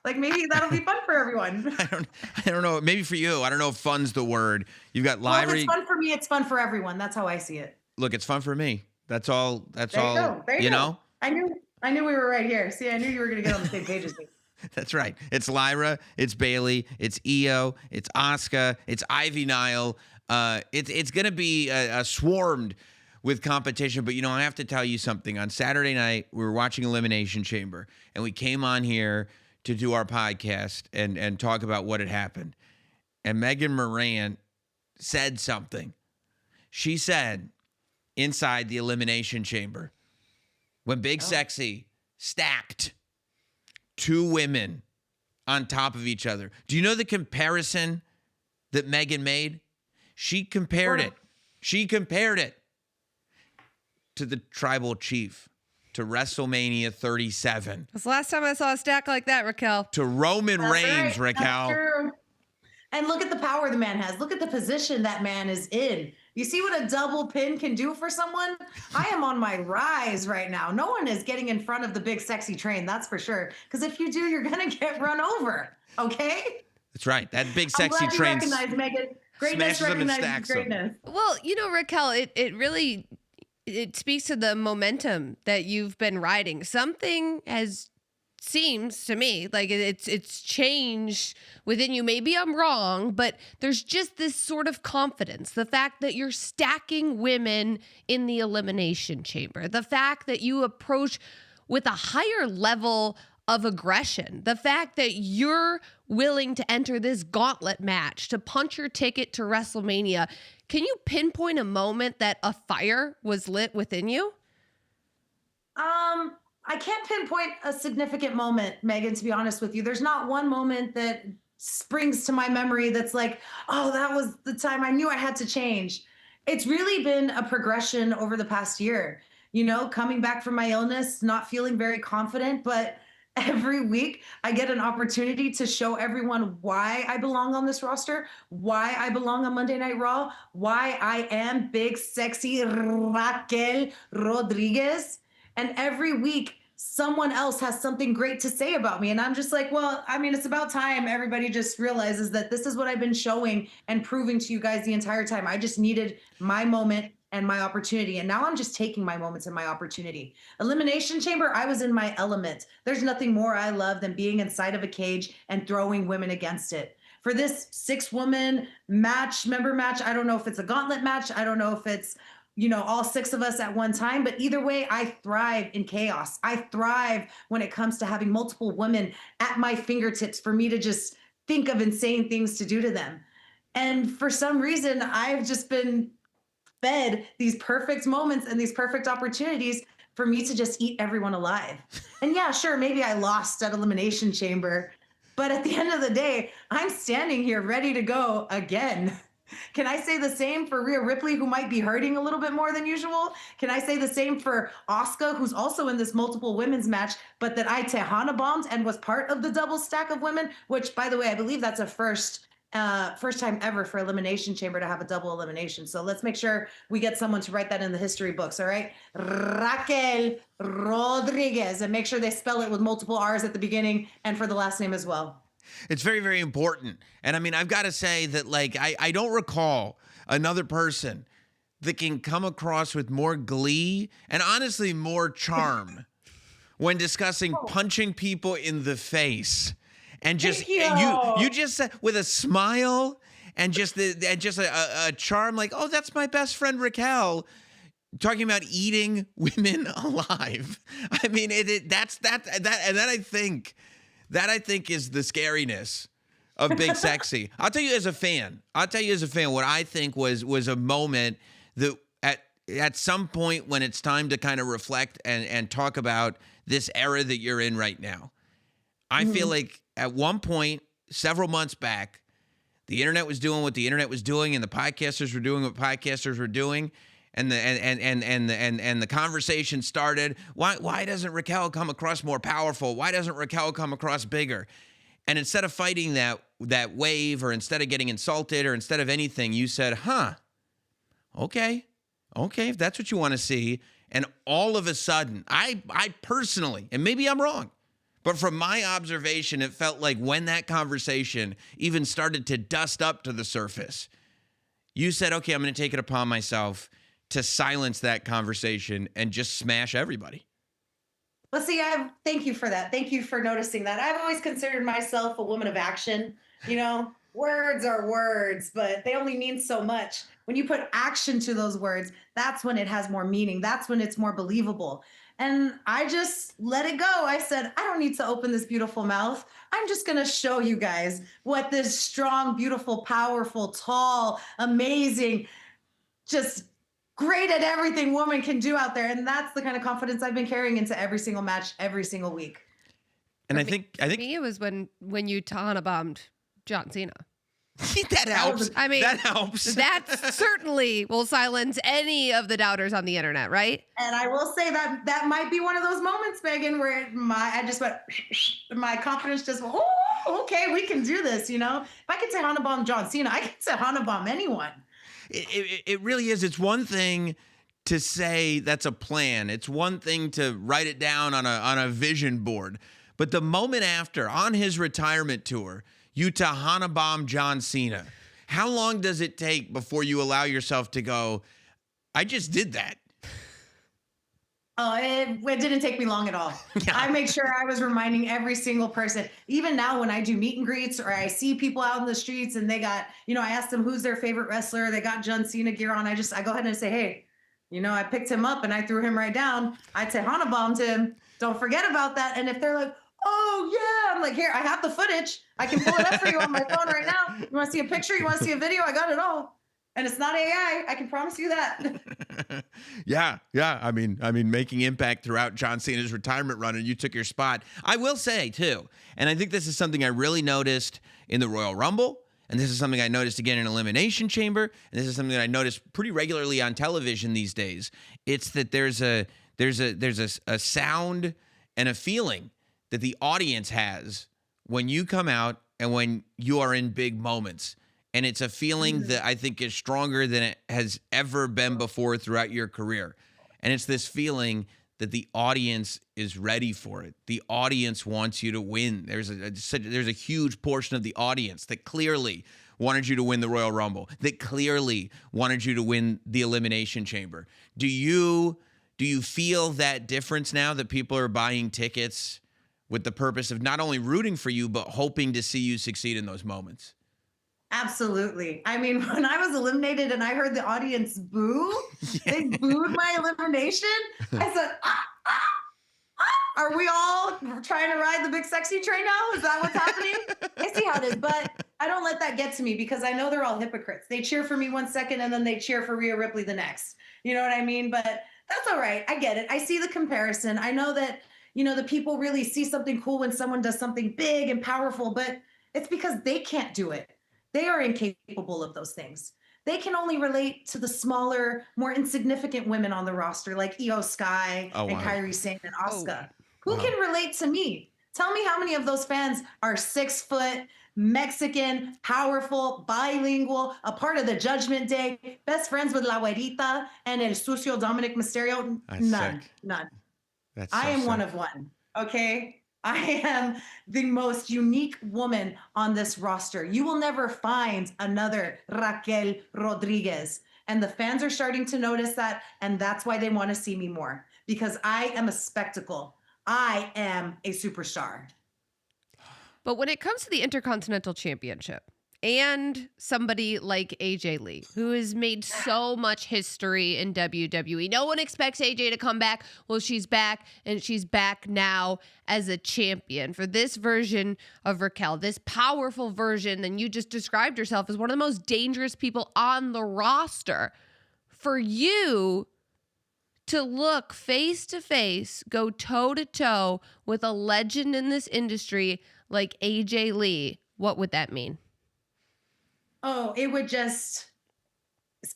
Like maybe that'll be fun for everyone. I don't know. Maybe for you. I don't know if fun's the word. You've got Well, if Lyra. it's fun for me, it's fun for everyone. That's how I see it. Look, it's fun for me. That's all. That's There you all. go. There you go. I knew we were right here. See, I knew you were going to get on the same page as me. That's right. It's Lyra, it's Bailey, it's Io, it's Asuka, it's Ivy Nile. It's going to be swarmed with competition. But, I have to tell you something. On Saturday night, we were watching Elimination Chamber, and we came on here to do our podcast and talk about what had happened. And Megan Moran said something. She said inside the Elimination Chamber, when Big Sexy stacked 2 women on top of each other. Do you know the comparison that Megan made? She compared it to the Tribal Chief, to WrestleMania 37. That's the last time I saw a stack like that, Raquel. To Roman Reigns, Right. Raquel. That's true. And look at the power the man has. Look at the position that man is in. You see what a double pin can do for someone? I am on my rise right now. No one is getting in front of the Big Sexy train, that's for sure. Because if you do, you're going to get run over. Okay? That's right. That Big I'm Sexy glad you train recognize, Megan. Greatness smashes them and recognizes stacks them. greatness. Well, Raquel, it really it speaks to the momentum that you've been riding. Something seems to me like it's changed within you. Maybe I'm wrong, but there's just this sort of confidence. The fact that you're stacking women in the Elimination Chamber, the fact that you approach with a higher level of aggression, the fact that you're willing to enter this gauntlet match to punch your ticket to WrestleMania. Can you pinpoint a moment that a fire was lit within you? I can't pinpoint a significant moment, Megan, to be honest with you. There's not one moment that springs to my memory that's like, oh, that was the time I knew I had to change. It's really been a progression over the past year, coming back from my illness, not feeling very confident, but every week I get an opportunity to show everyone why I belong on this roster, why I belong on Monday Night Raw, why I am Big Sexy Raquel Rodriguez. And every week, someone else has something great to say about me. And I'm just like, well, I mean, it's about time everybody just realizes that this is what I've been showing and proving to you guys the entire time. I just needed my moment and my opportunity. And now I'm just taking my moments and my opportunity. Elimination Chamber, I was in my element. There's nothing more I love than being inside of a cage and throwing women against it. for this 6-woman member match. I don't know if it's a gauntlet match. I don't know if it's, all 6 of us at one time, but either way, I thrive in chaos. I thrive when it comes to having multiple women at my fingertips for me to just think of insane things to do to them. And for some reason, I've just been fed these perfect moments and these perfect opportunities for me to just eat everyone alive. And yeah, sure, maybe I lost at Elimination Chamber, but at the end of the day, I'm standing here ready to go again. Can I say the same for Rhea Ripley, who might be hurting a little bit more than usual? Can I say the same for Asuka, who's also in this multiple women's match, but that I Tejana bombed and was part of the double stack of women, which, by the way, I believe that's a first time ever for Elimination Chamber to have a double elimination. So let's make sure we get someone to write that in the history books, all right? Raquel Rodriguez, and make sure they spell it with multiple R's at the beginning and for the last name as well. It's very, very important. And I mean, I've got to say that, like, I don't recall another person that can come across with more glee and honestly more charm when discussing punching people in the face. And just you just said with a smile and just a charm, like, oh, that's my best friend Raquel, talking about eating women alive. I mean, that I think is the scariness of Big Sexy. I'll tell you as a fan, what I think was a moment that at some point when it's time to kind of reflect and talk about this era that you're in right now. I feel like at one point, several months back, the internet was doing what the internet was doing, and the podcasters were doing what podcasters were doing, and the conversation started. Why doesn't Raquel come across more powerful? Why doesn't Raquel come across bigger? And instead of fighting that wave, or instead of getting insulted, or instead of anything, you said, okay, if that's what you want to see. And all of a sudden, I personally, and maybe I'm wrong, but from my observation, it felt like when that conversation even started to dust up to the surface, you said, okay, I'm going to take it upon myself to silence that conversation and just smash everybody. Well, see, thank you for that. Thank you for noticing that. I've always considered myself a woman of action. Words are words, but they only mean so much. When you put action to those words, that's when it has more meaning. That's when it's more believable. And I just let it go. I said, I don't need to open this beautiful mouth. I'm just going to show you guys what this strong, beautiful, powerful, tall, amazing, just great at everything woman can do out there. And that's the kind of confidence I've been carrying into every single match, every single week. And I For think me, it was when you Tahana bombed John Cena. that helps. I mean, that helps. That certainly will silence any of the doubters on the internet, right? And I will say that might be one of those moments, Megan, where I just went, my confidence just went, oh, okay, we can do this. If I can Tejana bomb John Cena, I can Tejana bomb anyone. It really is. It's one thing to say that's a plan. It's one thing to write it down on a vision board. But the moment after, on his retirement tour, you Tejana bomb John Cena. How long does it take before you allow yourself to go, I just did that? Oh, it didn't take me long at all. Yeah. I make sure I was reminding every single person. Even now when I do meet and greets or I see people out in the streets and they got, I ask them who's their favorite wrestler. They got John Cena gear on. I go ahead and say, hey, I picked him up and I threw him right down. I Tejana bombed him. Don't forget about that. And if they're like, oh yeah, I'm like, here, I have the footage. I can pull it up for you on my phone right now. You want to see a picture? You want to see a video? I got it all. And it's not AI. I can promise you that. Yeah. I mean, making impact throughout John Cena's retirement run, and you took your spot. I will say too, and I think this is something I really noticed in the Royal Rumble, and this is something I noticed again in Elimination Chamber, and this is something that I noticed pretty regularly on television these days. It's that there's a sound and a feeling that the audience has when you come out and when you are in big moments. And it's a feeling that I think is stronger than it has ever been before throughout your career. And it's this feeling that the audience is ready for it. The audience wants you to win. There's a huge portion of the audience that clearly wanted you to win the Royal Rumble, that clearly wanted you to win the Elimination Chamber. Do you feel that difference now that people are buying tickets with the purpose of not only rooting for you, but hoping to see you succeed in those moments? Absolutely. I mean, when I was eliminated and I heard the audience boo, they booed my elimination. I said, are we all trying to ride the big sexy train now? Is that what's happening? I see how it is, but I don't let that get to me because I know they're all hypocrites. They cheer for me 1 second and then they cheer for Rhea Ripley the next. You know what I mean? But that's all right. I get it. I see the comparison. I know that, the people really see something cool when someone does something big and powerful, but it's because they can't do it. They are incapable of those things. They can only relate to the smaller, more insignificant women on the roster, like Io Sky Oh, and wow. Kairi Sane and Asuka. Who Wow. can relate to me? Tell me how many of those fans are 6 foot, Mexican, powerful, bilingual, a part of the Judgment Day, best friends with La Güerita and El Sucio Dominic Mysterio? That's None. sick. None. That's I so am one sick. of one. Okay. I am the most unique woman on this roster. You will never find another Raquel Rodriguez. And the fans are starting to notice that. And that's why they want to see me more because I am a spectacle. I am a superstar. But when it comes to the Intercontinental Championship and somebody like AJ Lee, who has made so much history in WWE, no one expects AJ to come back. Well, she's back, and she's back now as a champion for this version of Raquel, this powerful version. And you just described yourself as one of the most dangerous people on the roster. For you to look face to face, go toe to toe with a legend in this industry like AJ Lee, what would that mean? Oh, it would just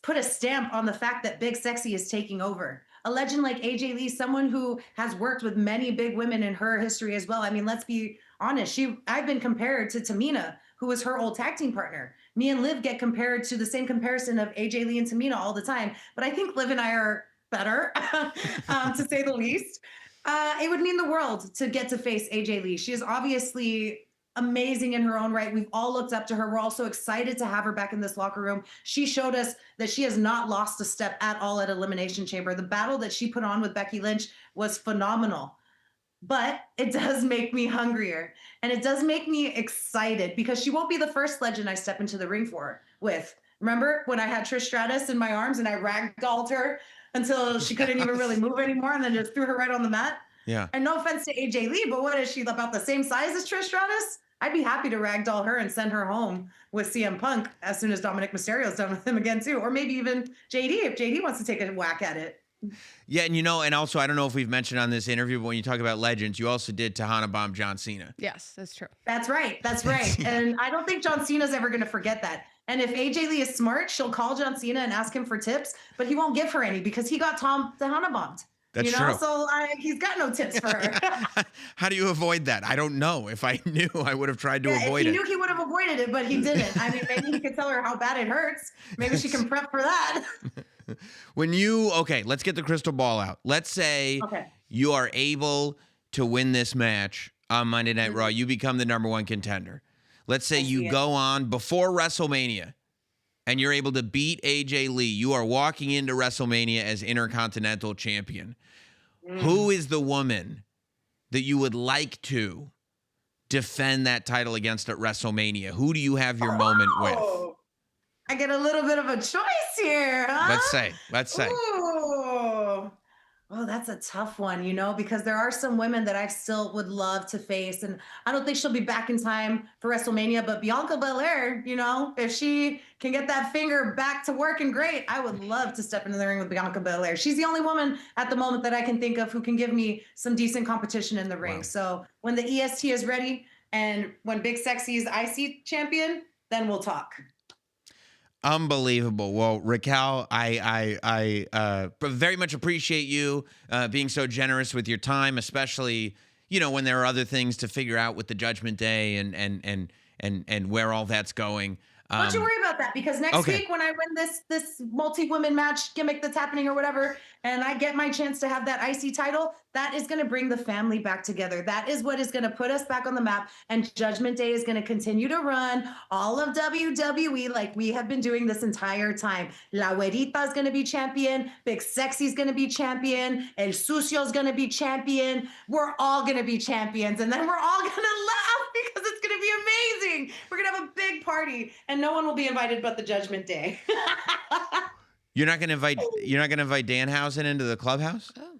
put a stamp on the fact that Big Sexy is taking over. A legend like AJ Lee, someone who has worked with many big women in her history as well. I mean, let's be honest. I've been compared to Tamina, who was her old tag team partner. Me and Liv get compared to the same comparison of AJ Lee and Tamina all the time. But I think Liv and I are better, to say the least. It would mean the world to get to face AJ Lee. She is obviously amazing in her own right. We've all looked up to her. We're all so excited to have her back in this locker room. She showed us that she has not lost a step at all at Elimination Chamber. The battle that she put on with Becky Lynch was phenomenal. But it does make me hungrier. And it does make me excited because she won't be the first legend I step into the ring with. Remember when I had Trish Stratus in my arms and I ragdolled her until she couldn't even really move anymore and then just threw her right on the mat? Yeah. And no offense to AJ Lee, but what is she, about the same size as Trish Stratus? I'd be happy to ragdoll her and send her home with CM Punk as soon as Dominic Mysterio's done with him again too. Or maybe even JD, if JD wants to take a whack at it. Yeah, and and also, I don't know if we've mentioned on this interview, but when you talk about legends, you also did Tahana Bomb John Cena. Yes, that's true. That's right. That's right. And I don't think John Cena's ever going to forget that. And if AJ Lee is smart, she'll call John Cena and ask him for tips, but he won't give her any because he got Tom Tahana bombed. That's true. So he's got no tips for her. How do you avoid that? I don't know. If I knew, I would have tried to avoid if he it. knew, he would have avoided it, but he didn't. I mean, maybe he could tell her how bad it hurts. Maybe she can prep for that. Okay, let's get the crystal ball out. Let's say you are able to win this match on Monday Night Raw. You become the #1 contender. Let's say you go on before WrestleMania and you're able to beat AJ Lee. You are walking into WrestleMania as Intercontinental Champion. Who is the woman that you would like to defend that title against at WrestleMania? Who do you have your moment with? I get a little bit of a choice here, huh? Let's say. Ooh. Oh, that's a tough one, because there are some women that I still would love to face. And I don't think she'll be back in time for WrestleMania, but Bianca Belair, if she can get that finger back to working great, I would love to step into the ring with Bianca Belair. She's the only woman at the moment that I can think of who can give me some decent competition in the ring. Wow. So when the EST is ready and when Big Sexy is IC champion, then we'll talk. Unbelievable. Well, Raquel, I very much appreciate you being so generous with your time, especially, when there are other things to figure out with the Judgment Day and where all that's going. Don't you worry about that, because next week when I win this multi-women match gimmick that's happening or whatever, and I get my chance to have that IC title, that is going to bring the family back together. That is what is going to put us back on the map, and Judgment Day is going to continue to run all of WWE like we have been doing this entire time. La Güerita is going to be champion. Big Sexy is going to be champion. El Sucio is going to be champion. We're all going to be champions, and then we're all going to laugh because it's going to going to be amazing. We're going to have a big party, and no one will be invited but the Judgment Day. You're not gonna invite Danhausen into the clubhouse? Oh.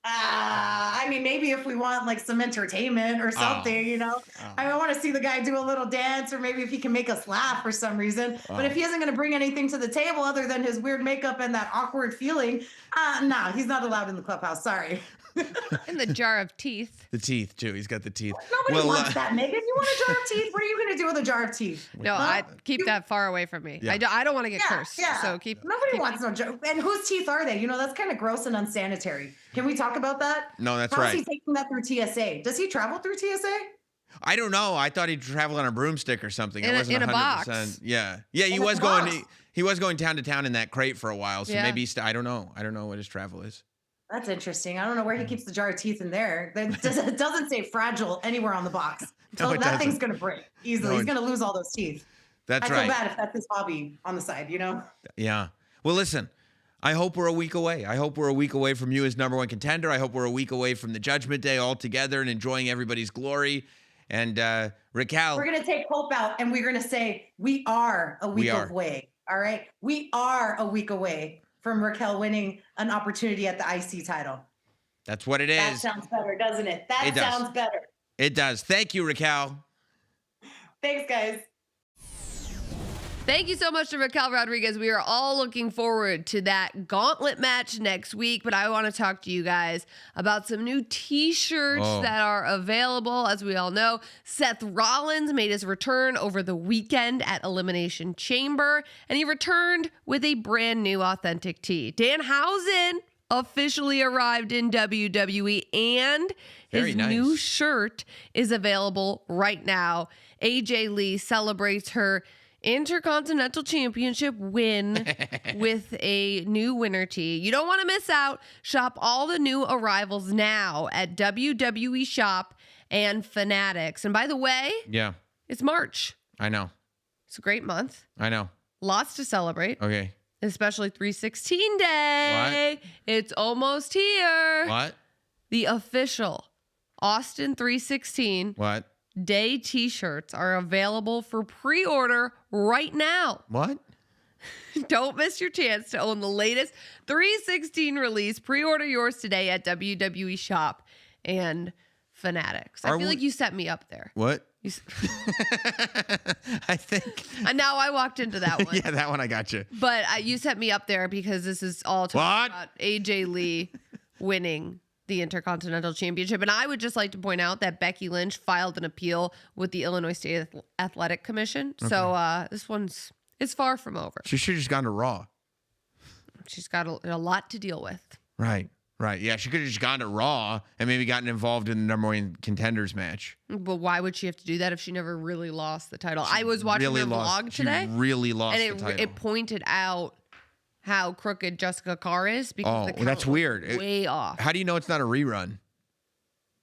I mean, maybe if we want like some entertainment or something, you know, I want to see the guy do a little dance, or maybe if he can make us laugh for some reason. But if he isn't going to bring anything to the table other than his weird makeup and that awkward feeling, nah, he's not allowed in the clubhouse. Sorry. In the jar of teeth. The teeth too. He's got the teeth. Nobody wants that, Megan. You want a jar of teeth? What are you going to do with a jar of teeth? No, I keep that far away from me. Yeah. I don't want to get cursed. So keep. Nobody wants no jar. And whose teeth are they? You know, that's kind of gross and unsanitary. Can we talk about that? No, that's How right. is he taking that through TSA? Does he travel through TSA? I don't know. I thought he'd travel on a broomstick or something. I wasn't in a 100%. box. Yeah. Yeah, he In a was going box. he was going town to town in that crate for a while. So Yeah. maybe I don't know. I don't know what his travel is. That's interesting. I don't know where he keeps the jar of teeth in there. It doesn't say fragile anywhere on the box. So No, it that thing's doesn't. going to break easily. No, He's it- going to lose all those teeth. That's I feel right. bad if that's his hobby on the side, you know? Yeah. Well, listen, I hope we're a week away. I hope we're a week away from you as number one contender. I hope we're a week away from the Judgment Day altogether and enjoying everybody's glory. And Raquel, We're going to take hope out and we're going to say, we are a week away. All right? We are a week away from Raquel winning an opportunity at the IC title. that's what it That is. sounds better, doesn't it? That It does. sounds better. It does. Thank you, Raquel. Thanks, guys. Thank you so much to Raquel Rodriguez. We are all looking forward to that gauntlet match next week, but I want to talk to you guys about some new t-shirts that are available. As we all know, Seth Rollins made his return over the weekend at Elimination Chamber, and he returned with a brand new authentic tee. Danhausen officially arrived in WWE, and Very his nice. new shirt is available right now. AJ Lee celebrates her Intercontinental Championship win with a new winner tee. You don't want to miss out. Shop all the new arrivals now at WWE Shop and Fanatics. And by the way, Yeah, it's March. I know. It's a great month. I know. Lots to celebrate, Okay. especially 316 Day. It's almost here. What? The official Austin 316 What? Day t-shirts are available for pre-order right now. What? Don't miss your chance to own the latest 316 release. Pre-order yours today at WWE Shop and Fanatics. I Are feel we- like you set me up there. What? You s- I think. and now I walked into that one. Yeah, that one I got you. But you set me up there because this is all talking What? about AJ Lee winning the Intercontinental Championship. And I would just like to point out that Becky Lynch filed an appeal with the Illinois State Athletic Commission. So this one's it's far from over. She should have just gone to Raw. She's got a lot to deal with. Right. Right. Yeah, she could have just gone to Raw and maybe gotten involved in the number one contenders match. But why would she have to do that if she never really lost the title? I was watching her vlog today, She really lost and the title. it pointed out how crooked Jessica Carr is because Oh, the that's count was weird. way off. How do you know it's not a rerun?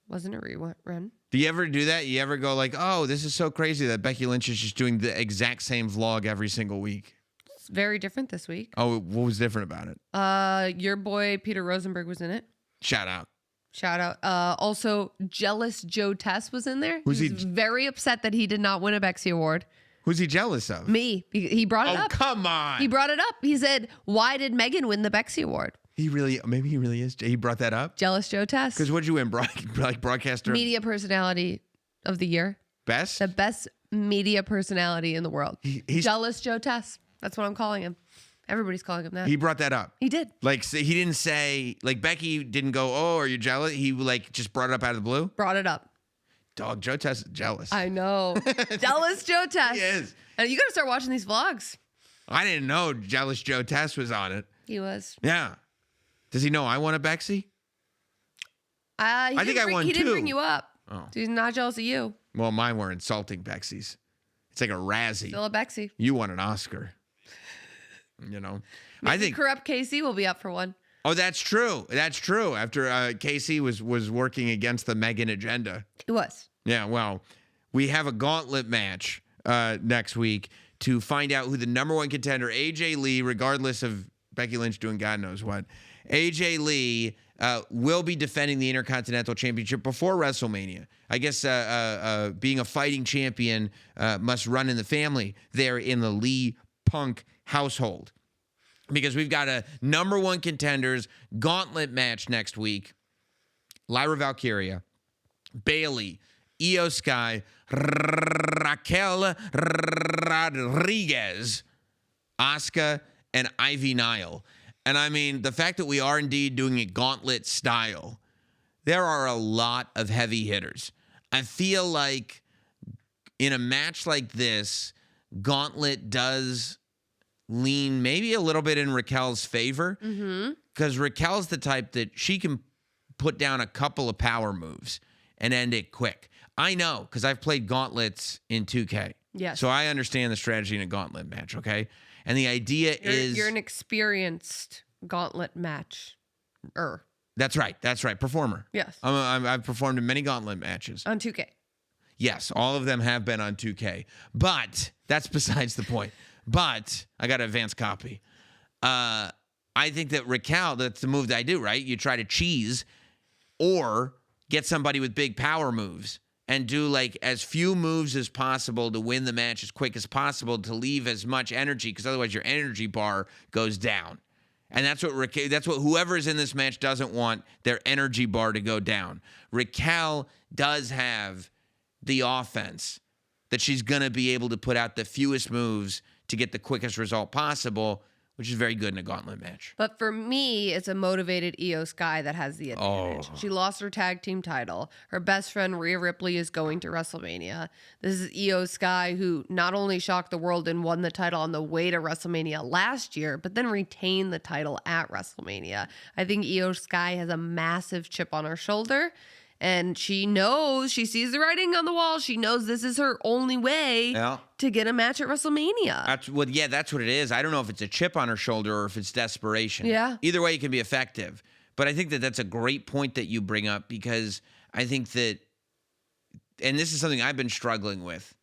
Wasn't a rerun. Do you ever do that? You ever go like, oh, this is so crazy that Becky Lynch is just doing the exact same vlog every single week? It's very different this week. Oh, what was different about it? Your boy Peter Rosenberg was in it. Shout out. Shout out. Also, jealous Joe Tess was in there. Who's he he? was very upset that he did not win a Bexy Award. Who's he jealous of? Me. He brought it Oh, up. come on. He brought it up. He said, "Why did Megan win the Bexy Award?" Maybe he really is. He brought that up? Jealous Joe Tess. Because what'd you win? Like broadcaster Media personality of the year. best? The best media personality in the world. He's- Jealous Joe Tess. That's what I'm calling him. Everybody's calling him that. He brought that up. He did. Like, so he didn't say, like, Becky didn't go, oh, are you jealous? He, like, just brought it up out of the blue. Brought it up. Dog, Joe Tess is jealous. I know. Jealous Joe Tess. He is. And you got to start watching these vlogs. I didn't know jealous Joe Tess was on it. He was. Yeah. Does he know I won a Bexy? I think I won He didn't too. bring you up. Oh. He's not jealous of you. Well, mine were insulting Bexy's. It's like a Razzie. Still a Bexy. You won an Oscar. You know? I think. Corrupt KC will be up for one. Oh, that's true. That's true. After Casey was working against the Megan agenda. It was. Yeah, well, we have a gauntlet match next week to find out who the number one contender, AJ Lee, regardless of Becky Lynch doing God knows what. AJ Lee will be defending the Intercontinental Championship before WrestleMania. I guess being a fighting champion must run in the family there in the Lee Punk household, because we've got a number one contenders gauntlet match next week. Lyra Valkyria, Bailey, Io Sky, Raquel Rodriguez, Asuka, and Ivy Nile. And I mean, the fact that we are indeed doing it gauntlet style, there are a lot of heavy hitters. I feel like in a match like this, gauntlet does lean maybe a little bit in Raquel's favor, because Raquel's the type that she can put down a couple of power moves and end it quick. I know, because I've played gauntlets in 2K. Yes. So I understand the strategy in a gauntlet match, okay? And the idea is... You're an experienced gauntlet match. That's right. Performer. Yes. I've performed in many gauntlet matches. On 2K. Yes, all of them have been on 2K. But that's besides the point. But I got an advanced copy. I think that Raquel, that's the move that I do, right? You try to cheese or get somebody with big power moves and do like as few moves as possible to win the match as quick as possible, to leave as much energy, because otherwise your energy bar goes down. And that's what whoever is in this match doesn't want, their energy bar to go down. Raquel does have the offense that she's going to be able to put out the fewest moves to get the quickest result possible, which is very good in a gauntlet match. But for me, it's a motivated Io Sky that has the advantage. Oh. She lost her tag team title. Her best friend, Rhea Ripley, is going to WrestleMania. This is Io Sky, who not only shocked the world and won the title on the way to WrestleMania last year, but then retained the title at WrestleMania. I think Io Sky has a massive chip on her shoulder. And she knows, she sees the writing on the wall. She knows this is her only way to get a match at WrestleMania. That's what it is. I don't know if it's a chip on her shoulder or if it's desperation. Yeah. Either way, it can be effective. But I think that that's a great point that you bring up, because I think that, and this is something I've been struggling with.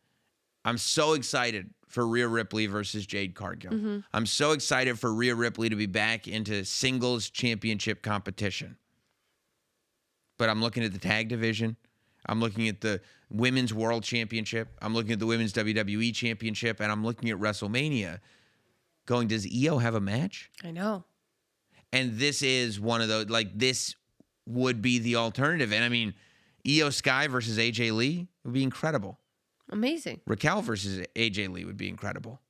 I'm so excited for Rhea Ripley versus Jade Cargill. I'm so excited for Rhea Ripley to be back into singles championship competition. But I'm looking at the tag division. I'm looking at the women's world championship. I'm looking at the women's WWE championship. And I'm looking at WrestleMania going, does Io have a match? I know. And this is one of those, like, this would be the alternative. And I mean, Io Sky versus AJ Lee would be incredible. Amazing. Raquel versus AJ Lee would be incredible.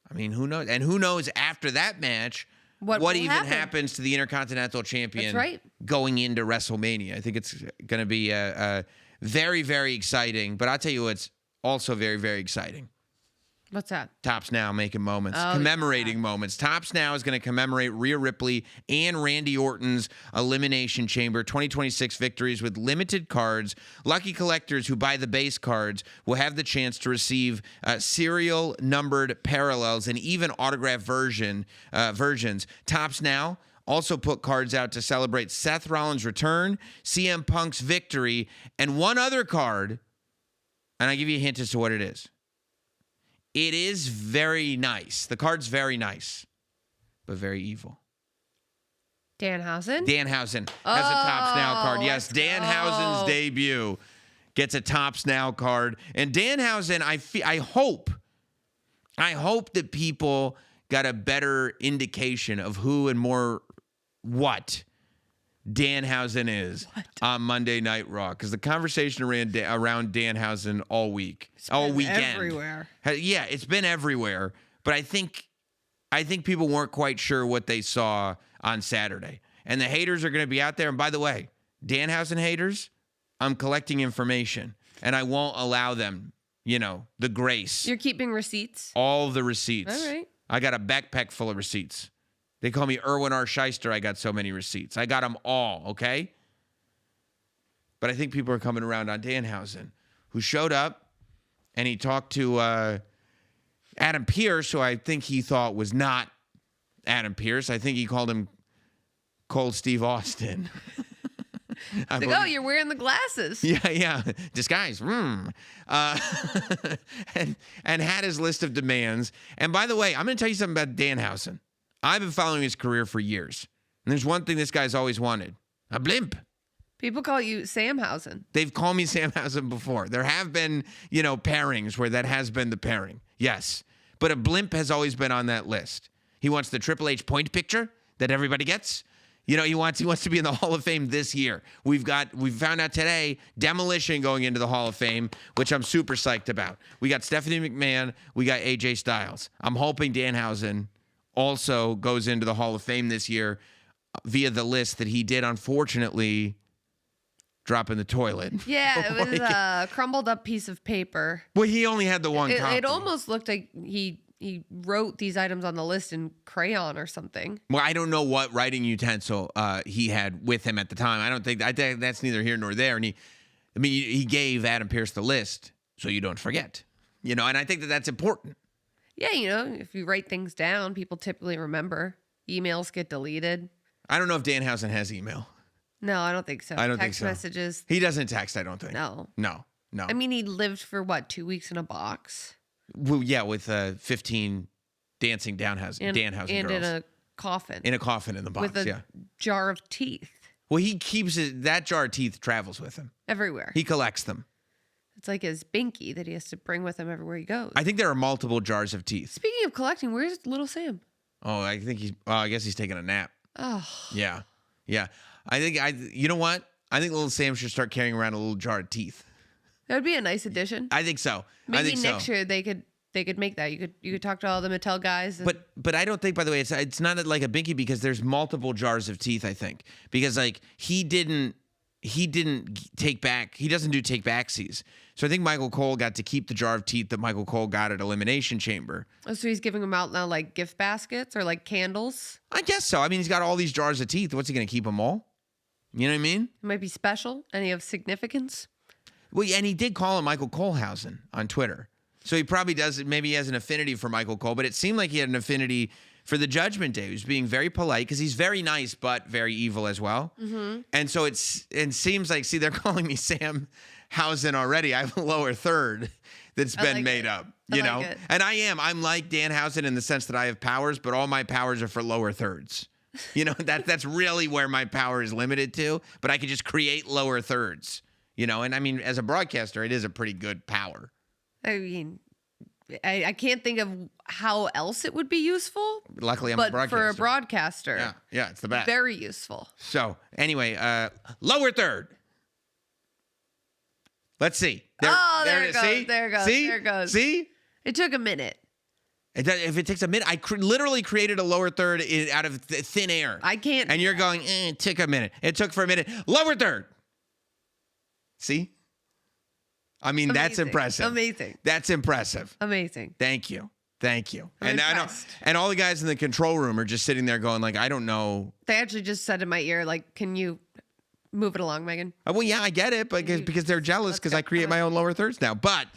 I mean, who knows? And who knows after that match what will even happen? happens to the Intercontinental Champion That's right. going into WrestleMania. I think it's going to be very, very exciting. But I'll tell you what's also very, very exciting. What's that? Tops Now making moments, Oh, commemorating moments. Tops Now is going to commemorate Rhea Ripley and Randy Orton's Elimination Chamber 2026 victories with limited cards. Lucky collectors who buy the base cards will have the chance to receive serial numbered parallels and even autographed versions. Tops Now also put cards out to celebrate Seth Rollins' return, CM Punk's victory, and one other card. And I give you a hint as to what it is. It is very nice. The card's very nice, but very evil. Danhausen? Danhausen has a Tops Now card. Yes, let's Danhausen's go. debut gets a Tops Now card. And Danhausen, I hope that people got a better indication of who and more what Danhausen is on Monday Night Raw, because the conversation around Danhausen all week, all weekend, everywhere. Yeah, it's been everywhere. But I think people weren't quite sure what they saw on Saturday, and the haters are going to be out there. And by the way, Danhausen haters, I'm collecting information, and I won't allow them, the grace. You're keeping receipts? All the receipts. All right. I got a backpack full of receipts. They call me Erwin R. Shyster. I got so many receipts. I got them all, okay? But I think people are coming around on Danhausen, who showed up, and he talked to Adam Pearce, who I think he thought was not Adam Pearce. I think he called him Cold Steve Austin. Oh, you're wearing the glasses. Yeah. Disguise. And had his list of demands. And by the way, I'm going to tell you something about Danhausen. I've been following his career for years. And there's one thing this guy's always wanted. A blimp. People call you Samhausen. They've called me Samhausen before. There have been, pairings where that has been the pairing. Yes. But a blimp has always been on that list. He wants the Triple H point picture that everybody gets. He wants to be in the Hall of Fame this year. We found out today Demolition going into the Hall of Fame, which I'm super psyched about. We got Stephanie McMahon, we got AJ Styles. I'm hoping Danhausen also goes into the Hall of Fame this year via the list that he did, unfortunately, drop in the toilet. Yeah, it was a crumbled up piece of paper. Well, he only had the one copy. It almost looked like he wrote these items on the list in crayon or something. Well, I don't know what writing utensil he had with him at the time. I think that's neither here nor there. And he gave Adam Pearce the list so you don't forget. And I think that's important. Yeah, if you write things down, people typically remember. Emails get deleted. I don't know if Danhausen has email. No, I don't think so. I don't Text think so. messages. He doesn't text, I don't think. No. No. I mean, he lived for 2 weeks in a box? Well, yeah, with 15 dancing Danhausen girls. And in a coffin. In a coffin in the box, with a jar of teeth. Well, he keeps it. That jar of teeth travels with him. Everywhere. He collects them. It's like his binky that he has to bring with him everywhere he goes. I think there are multiple jars of teeth. Speaking of collecting, where's little Sam? Oh, I think I guess he's taking a nap. Oh. Yeah. You know what? I think little Sam should start carrying around a little jar of teeth. That would be a nice addition. I think so. Maybe next year they could make that. You could talk to all the Mattel guys. But I don't think, by the way, it's not like a binky because there's multiple jars of teeth, I think. Because he didn't take back. He doesn't do take backsies. So I think Michael Cole got to keep the jar of teeth that Michael Cole got at Elimination Chamber. Oh, so he's giving them out now like gift baskets or like candles? I guess so. I mean, he's got all these jars of teeth. What's he going to keep them all? You know what I mean? It might be special. Any of significance? Well, and he did call him Michael Colehausen on Twitter. So he probably does. Maybe he has an affinity for Michael Cole, but it seemed like he had an affinity for the Judgment Day. He was being very polite because he's very nice, but very evil as well. Mm-hmm. And so it seems like, see, they're calling me Sam Hausen already. I have a lower third that's been made up, you know? It. And I'm like Danhausen in the sense that I have powers, but all my powers are for lower thirds. That's really where my power is limited to, but I could just create lower thirds, and I mean, as a broadcaster, it is a pretty good power. I mean, I can't think of how else it would be useful. Luckily, I'm a broadcaster. But for a broadcaster, yeah, it's the best. Very useful. So anyway, lower third. Let's see. There it goes. See? There it goes. See? There it goes. See? It took a minute. If it takes a minute, I literally created a lower third out of thin air. I can't. And you're going, it took a minute. It took for a minute. Lower third. See? I mean, that's impressive. Amazing. That's impressive. Amazing. Thank you. I'm and impressed. And all the guys in the control room are just sitting there going, I don't know. They actually just said in my ear, can you move it along, Megan? Well, yeah, I get it, but because they're jealous because I create my own lower thirds now. But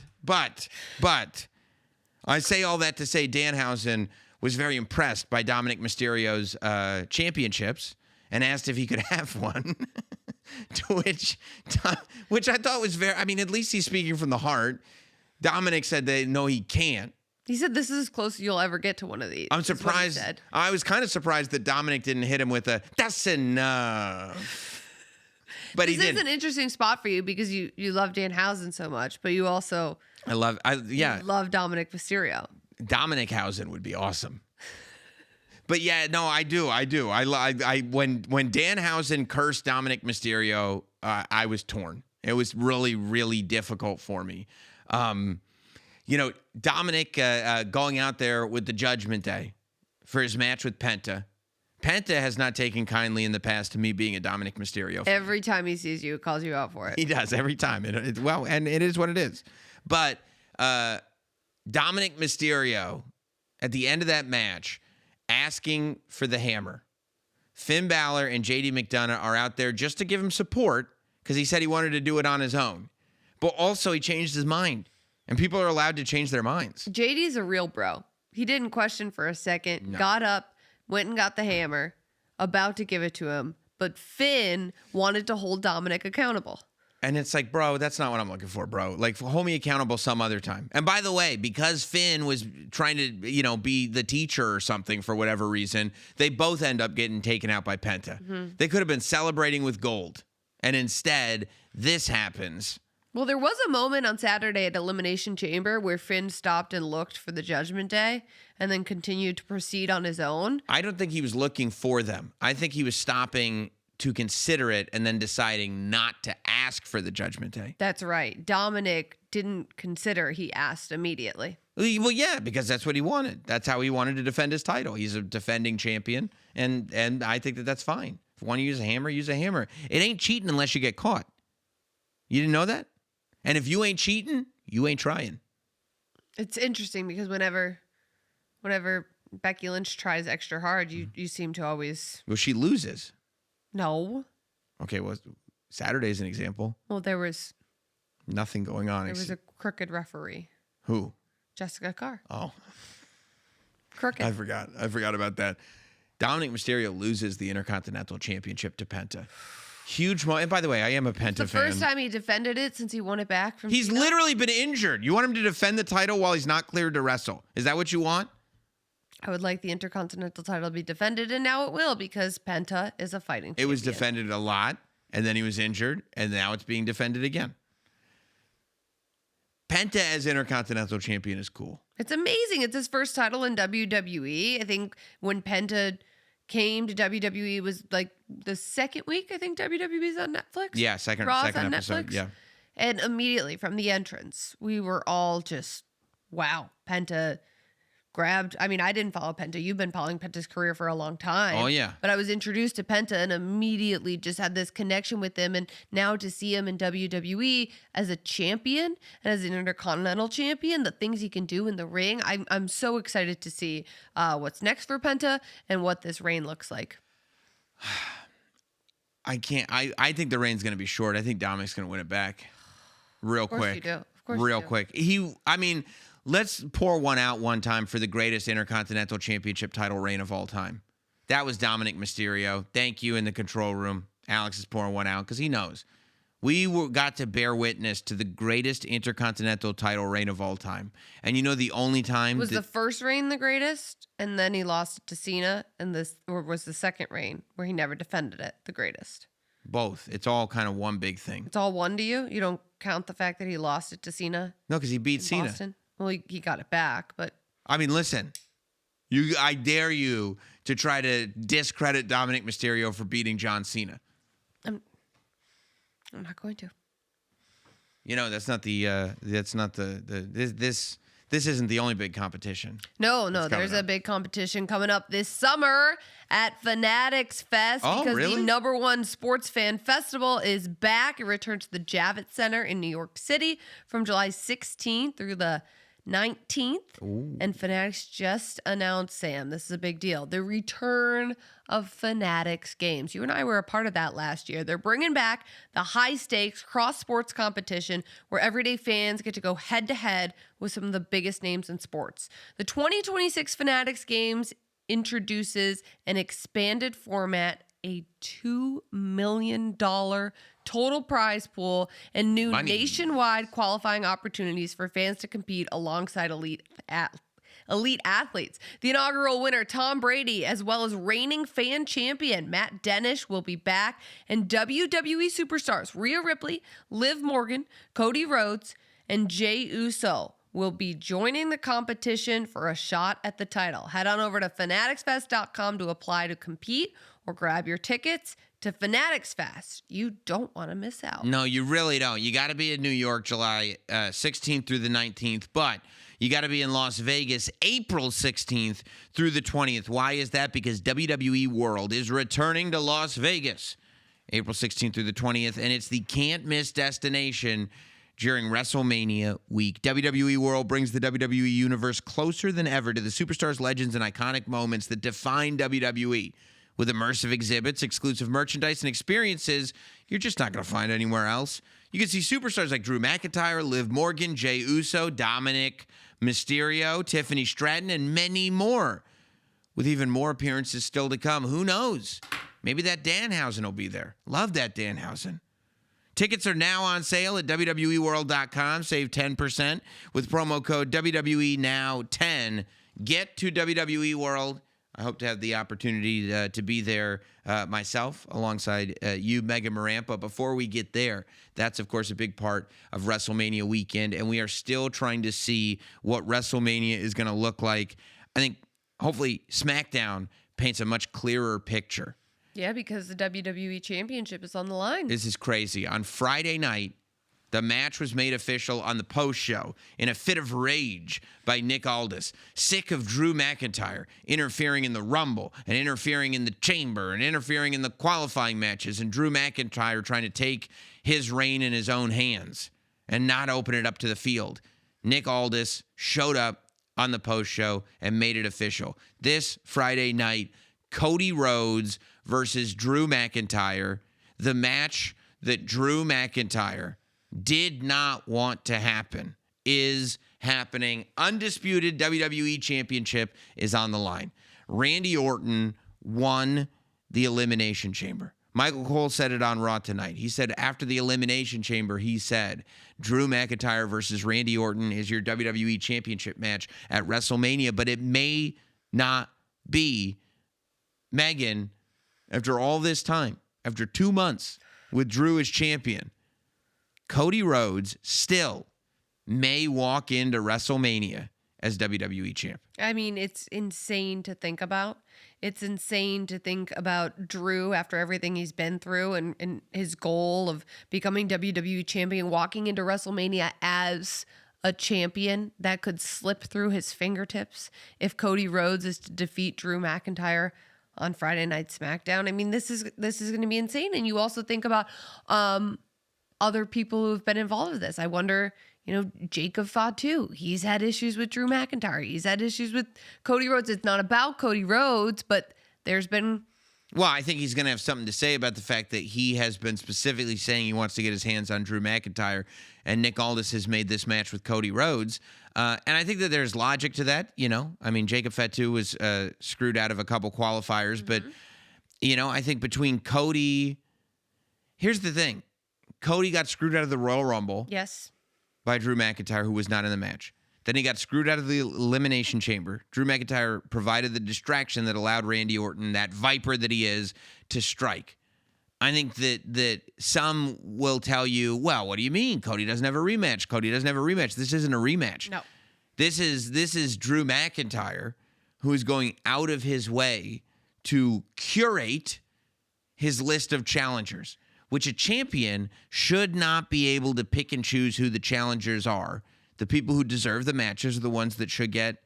I say all that to say Danhausen was very impressed by Dominic Mysterio's championships and asked if he could have one. To which I thought was very, I mean, at least he's speaking from the heart. Dominic said that no, he can't. He said this is as close as you'll ever get to one of these. I'm surprised. I was kind of surprised that Dominic didn't hit him with that's enough. But he didn't. This is an interesting spot for you because you love Danhausen so much, but you also love Dominic Mysterio. Dominic Hausen would be awesome. But yeah, no, I do. When Danhausen cursed Dominic Mysterio, I was torn. It was really, really difficult for me. Dominic going out there with the Judgment Day for his match with Penta. Penta has not taken kindly in the past to me being a Dominic Mysterio fan. Every time he sees you, calls you out for it. He does every time. And it is what it is. But Dominic Mysterio, at the end of that match, asking for the hammer. Finn Balor and JD McDonough are out there just to give him support because he said he wanted to do it on his own. But also he changed his mind. And people are allowed to change their minds. JD's a real bro. He didn't question for a second, got up, went and got the hammer, about to give it to him. But Finn wanted to hold Dominic accountable. And it's like, bro, that's not what I'm looking for, bro. Like, hold me accountable some other time. And by the way, because Finn was trying to, be the teacher or something for whatever reason, they both end up getting taken out by Penta. They could have been celebrating with gold. And instead, this happens. Well, there was a moment on Saturday at Elimination Chamber where Finn stopped and looked for the Judgment Day and then continued to proceed on his own. I don't think he was looking for them. I think he was stopping to consider it and then deciding not to ask for the Judgment Day. That's right. Dominic didn't consider, he asked immediately. Well, yeah, because that's what he wanted. That's how he wanted to defend his title. He's a defending champion, and I think that that's fine. If you want to use a hammer, use a hammer. It ain't cheating unless you get caught. You didn't know that? And if you ain't cheating, you ain't trying. It's interesting because whenever Becky Lynch tries extra hard, you seem to always... Well, she loses. No. Okay, well, Saturday's an example. Well, there was Nothing going on. a crooked referee. Who? Jessica Carr. Oh, Crooked. I forgot about that. Dominic Mysterio loses the Intercontinental Championship to Penta. Huge moment. And by the way, I am a Penta the fan. first time he defended it since he won it back from He's Cena. literally been injured. You want him to defend the title while he's not cleared to wrestle? Is that what you want? I would like the Intercontinental title to be defended, and now it will because Penta is a fighting It was champion. defended a lot, and then he was injured, and now it's being defended again. Penta as Intercontinental Champion is cool. It's amazing. It's his first title in WWE. I think when Penta came to WWE, it was like the second week. I think WWE's on Netflix. Yeah, second Raw's on episode. Netflix. Yeah. And immediately from the entrance, we were all just, wow, Penta grabbed. I mean, I didn't follow Penta. You've been following Penta's career for a long time. Oh, yeah. But I was introduced to Penta and immediately just had this connection with him. And now to see him in WWE as a champion and as an Intercontinental champion, the things he can do in the ring, I'm so excited to see what's next for Penta and what this reign looks like. I think the reign's going to be short. I think Dominic's going to win it back real Of course quick. you do. Of course Real you do. quick. Let's pour one out one time for the greatest Intercontinental Championship title reign of all time. That was Dominic Mysterio. Thank you in the control room. Alex is pouring one out because he knows. We got to bear witness to the greatest Intercontinental title reign of all time. And the only time... Was the first reign the greatest, and then he lost it to Cena, or was the second reign where he never defended it the greatest? Both. It's all kind of one big thing. It's all one to you? You don't count the fact that he lost it to Cena No, because he beat in Cena. Boston? Well, he got it back, but I mean, listen. I dare you to try to discredit Dominic Mysterio for beating John Cena. I'm not going to. That's not this isn't the only big competition. No, coming there's a up. big competition coming up this summer at Fanatics Fest Oh, because really? the #1 sports fan festival is back. It returns to the Javits Center in New York City from July 16th through the 19th. And Fanatics just announced, Sam, this is a big deal, the return of Fanatics games. You and I were a part of that last year. They're bringing back the high-stakes cross-sports competition where everyday fans get to go head-to-head with some of the biggest names in sports. The 2026 Fanatics games introduces an expanded format, a $2 million total prize pool, and new Money. nationwide qualifying opportunities for fans to compete alongside elite athletes. The inaugural winner, Tom Brady, as well as reigning fan champion Matt Denish, will be back, and WWE superstars Rhea Ripley, Liv Morgan, Cody Rhodes, and Jey Uso will be joining the competition for a shot at the title. Head on over to fanaticsfest.com to apply to compete or grab your tickets to Fanatics Fest. You don't want to miss out. No, you really don't. You got to be in New York July 16th through the 19th, but you got to be in Las Vegas April 16th through the 20th. Why is that? Because WWE World is returning to Las Vegas April 16th through the 20th, and it's the can't-miss destination during WrestleMania week. WWE World brings the WWE Universe closer than ever to the superstars, legends, and iconic moments that define WWE. With immersive exhibits, exclusive merchandise, and experiences you're just not going to find anywhere else. You can see superstars like Drew McIntyre, Liv Morgan, Jey Uso, Dominic Mysterio, Tiffany Stratton, and many more. With even more appearances still to come. Who knows? Maybe that Danhausen will be there. Love that Danhausen. Tickets are now on sale at WWEworld.com. Save 10% with promo code WWENOW10. Get to WWE World. I hope to have the opportunity to be there myself alongside you, Megan Moran. But before we get there, that's, of course, a big part of WrestleMania weekend. And we are still trying to see what WrestleMania is going to look like. I think, hopefully, SmackDown paints a much clearer picture. Yeah, because the WWE Championship is on the line. This is crazy. On Friday night, the match was made official on the post show in a fit of rage by Nick Aldis, sick of Drew McIntyre interfering in the Rumble and interfering in the Chamber and interfering in the qualifying matches, and Drew McIntyre trying to take his reign in his own hands and not open it up to the field. Nick Aldis showed up on the post show and made it official. This Friday night, Cody Rhodes versus Drew McIntyre, the match that Drew McIntyre did not want to happen, is happening. Undisputed WWE Championship is on the line. Randy Orton won the Elimination Chamber. Michael Cole said it on Raw tonight. He said after the Elimination Chamber, he said, Drew McIntyre versus Randy Orton is your WWE Championship match at WrestleMania, but it may not be. Megan, after all this time, after 2 months with Drew as champion, Cody Rhodes still may walk into WrestleMania as WWE champ. I mean, it's insane to think about. It's insane to think about Drew after everything he's been through and his goal of becoming WWE champion, walking into WrestleMania as a champion that could slip through his fingertips if Cody Rhodes is to defeat Drew McIntyre on Friday Night SmackDown. I mean, this is going to be insane. And you also think about other people who have been involved with this. I wonder, Jacob Fatu, he's had issues with Drew McIntyre. He's had issues with Cody Rhodes. It's not about Cody Rhodes, but there's been... Well, I think he's going to have something to say about the fact that he has been specifically saying he wants to get his hands on Drew McIntyre, and Nick Aldis has made this match with Cody Rhodes. And I think that there's logic to that, I mean, Jacob Fatu was screwed out of a couple qualifiers, but, I think between Cody... Here's the thing. Cody got screwed out of the Royal Rumble. Yes. By Drew McIntyre, who was not in the match. Then he got screwed out of the Elimination Chamber. Drew McIntyre provided the distraction that allowed Randy Orton, that viper that he is, to strike. I think that some will tell you, well, what do you mean? Cody doesn't have a rematch. Cody doesn't have a rematch. This isn't a rematch. No. This is Drew McIntyre, who is going out of his way to curate his list of challengers, which a champion should not be able to pick and choose who the challengers are. The people who deserve the matches are the ones that should get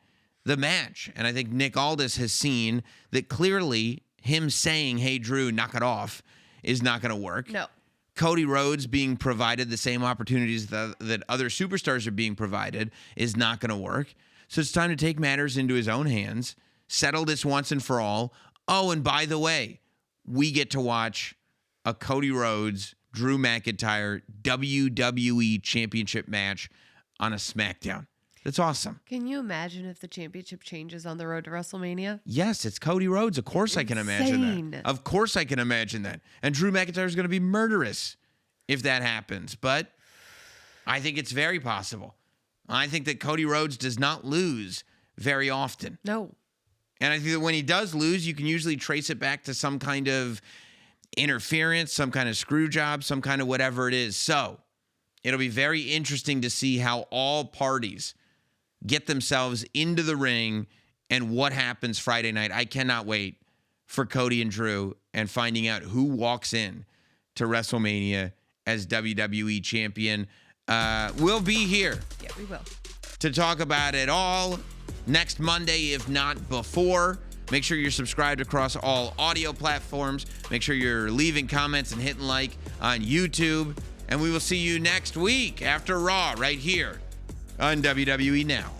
the match. And I think Nick Aldis has seen that clearly him saying, hey, Drew, knock it off, is not going to work. No. Cody Rhodes being provided the same opportunities that other superstars are being provided is not going to work. So it's time to take matters into his own hands, settle this once and for all. Oh, and by the way, we get to watch a Cody Rhodes, Drew McIntyre WWE Championship match on a SmackDown. That's awesome. Can you imagine if the championship changes on the road to WrestleMania? Yes, it's Cody Rhodes. Of course I can imagine that. Of course I can imagine that. And Drew McIntyre is going to be murderous if that happens. But I think it's very possible. I think that Cody Rhodes does not lose very often. No. And I think that when he does lose, you can usually trace it back to some kind of interference, some kind of screw job, some kind of whatever it is. So it'll be very interesting to see how all parties get themselves into the ring and what happens Friday night. I cannot wait for Cody and Drew and finding out who walks in to WrestleMania as WWE champion. We'll be here. Yeah, we will. To talk about it all next Monday, if not before. Make sure you're subscribed across all audio platforms. Make sure you're leaving comments and hitting like on YouTube. And we will see you next week after Raw right here on WWE Now.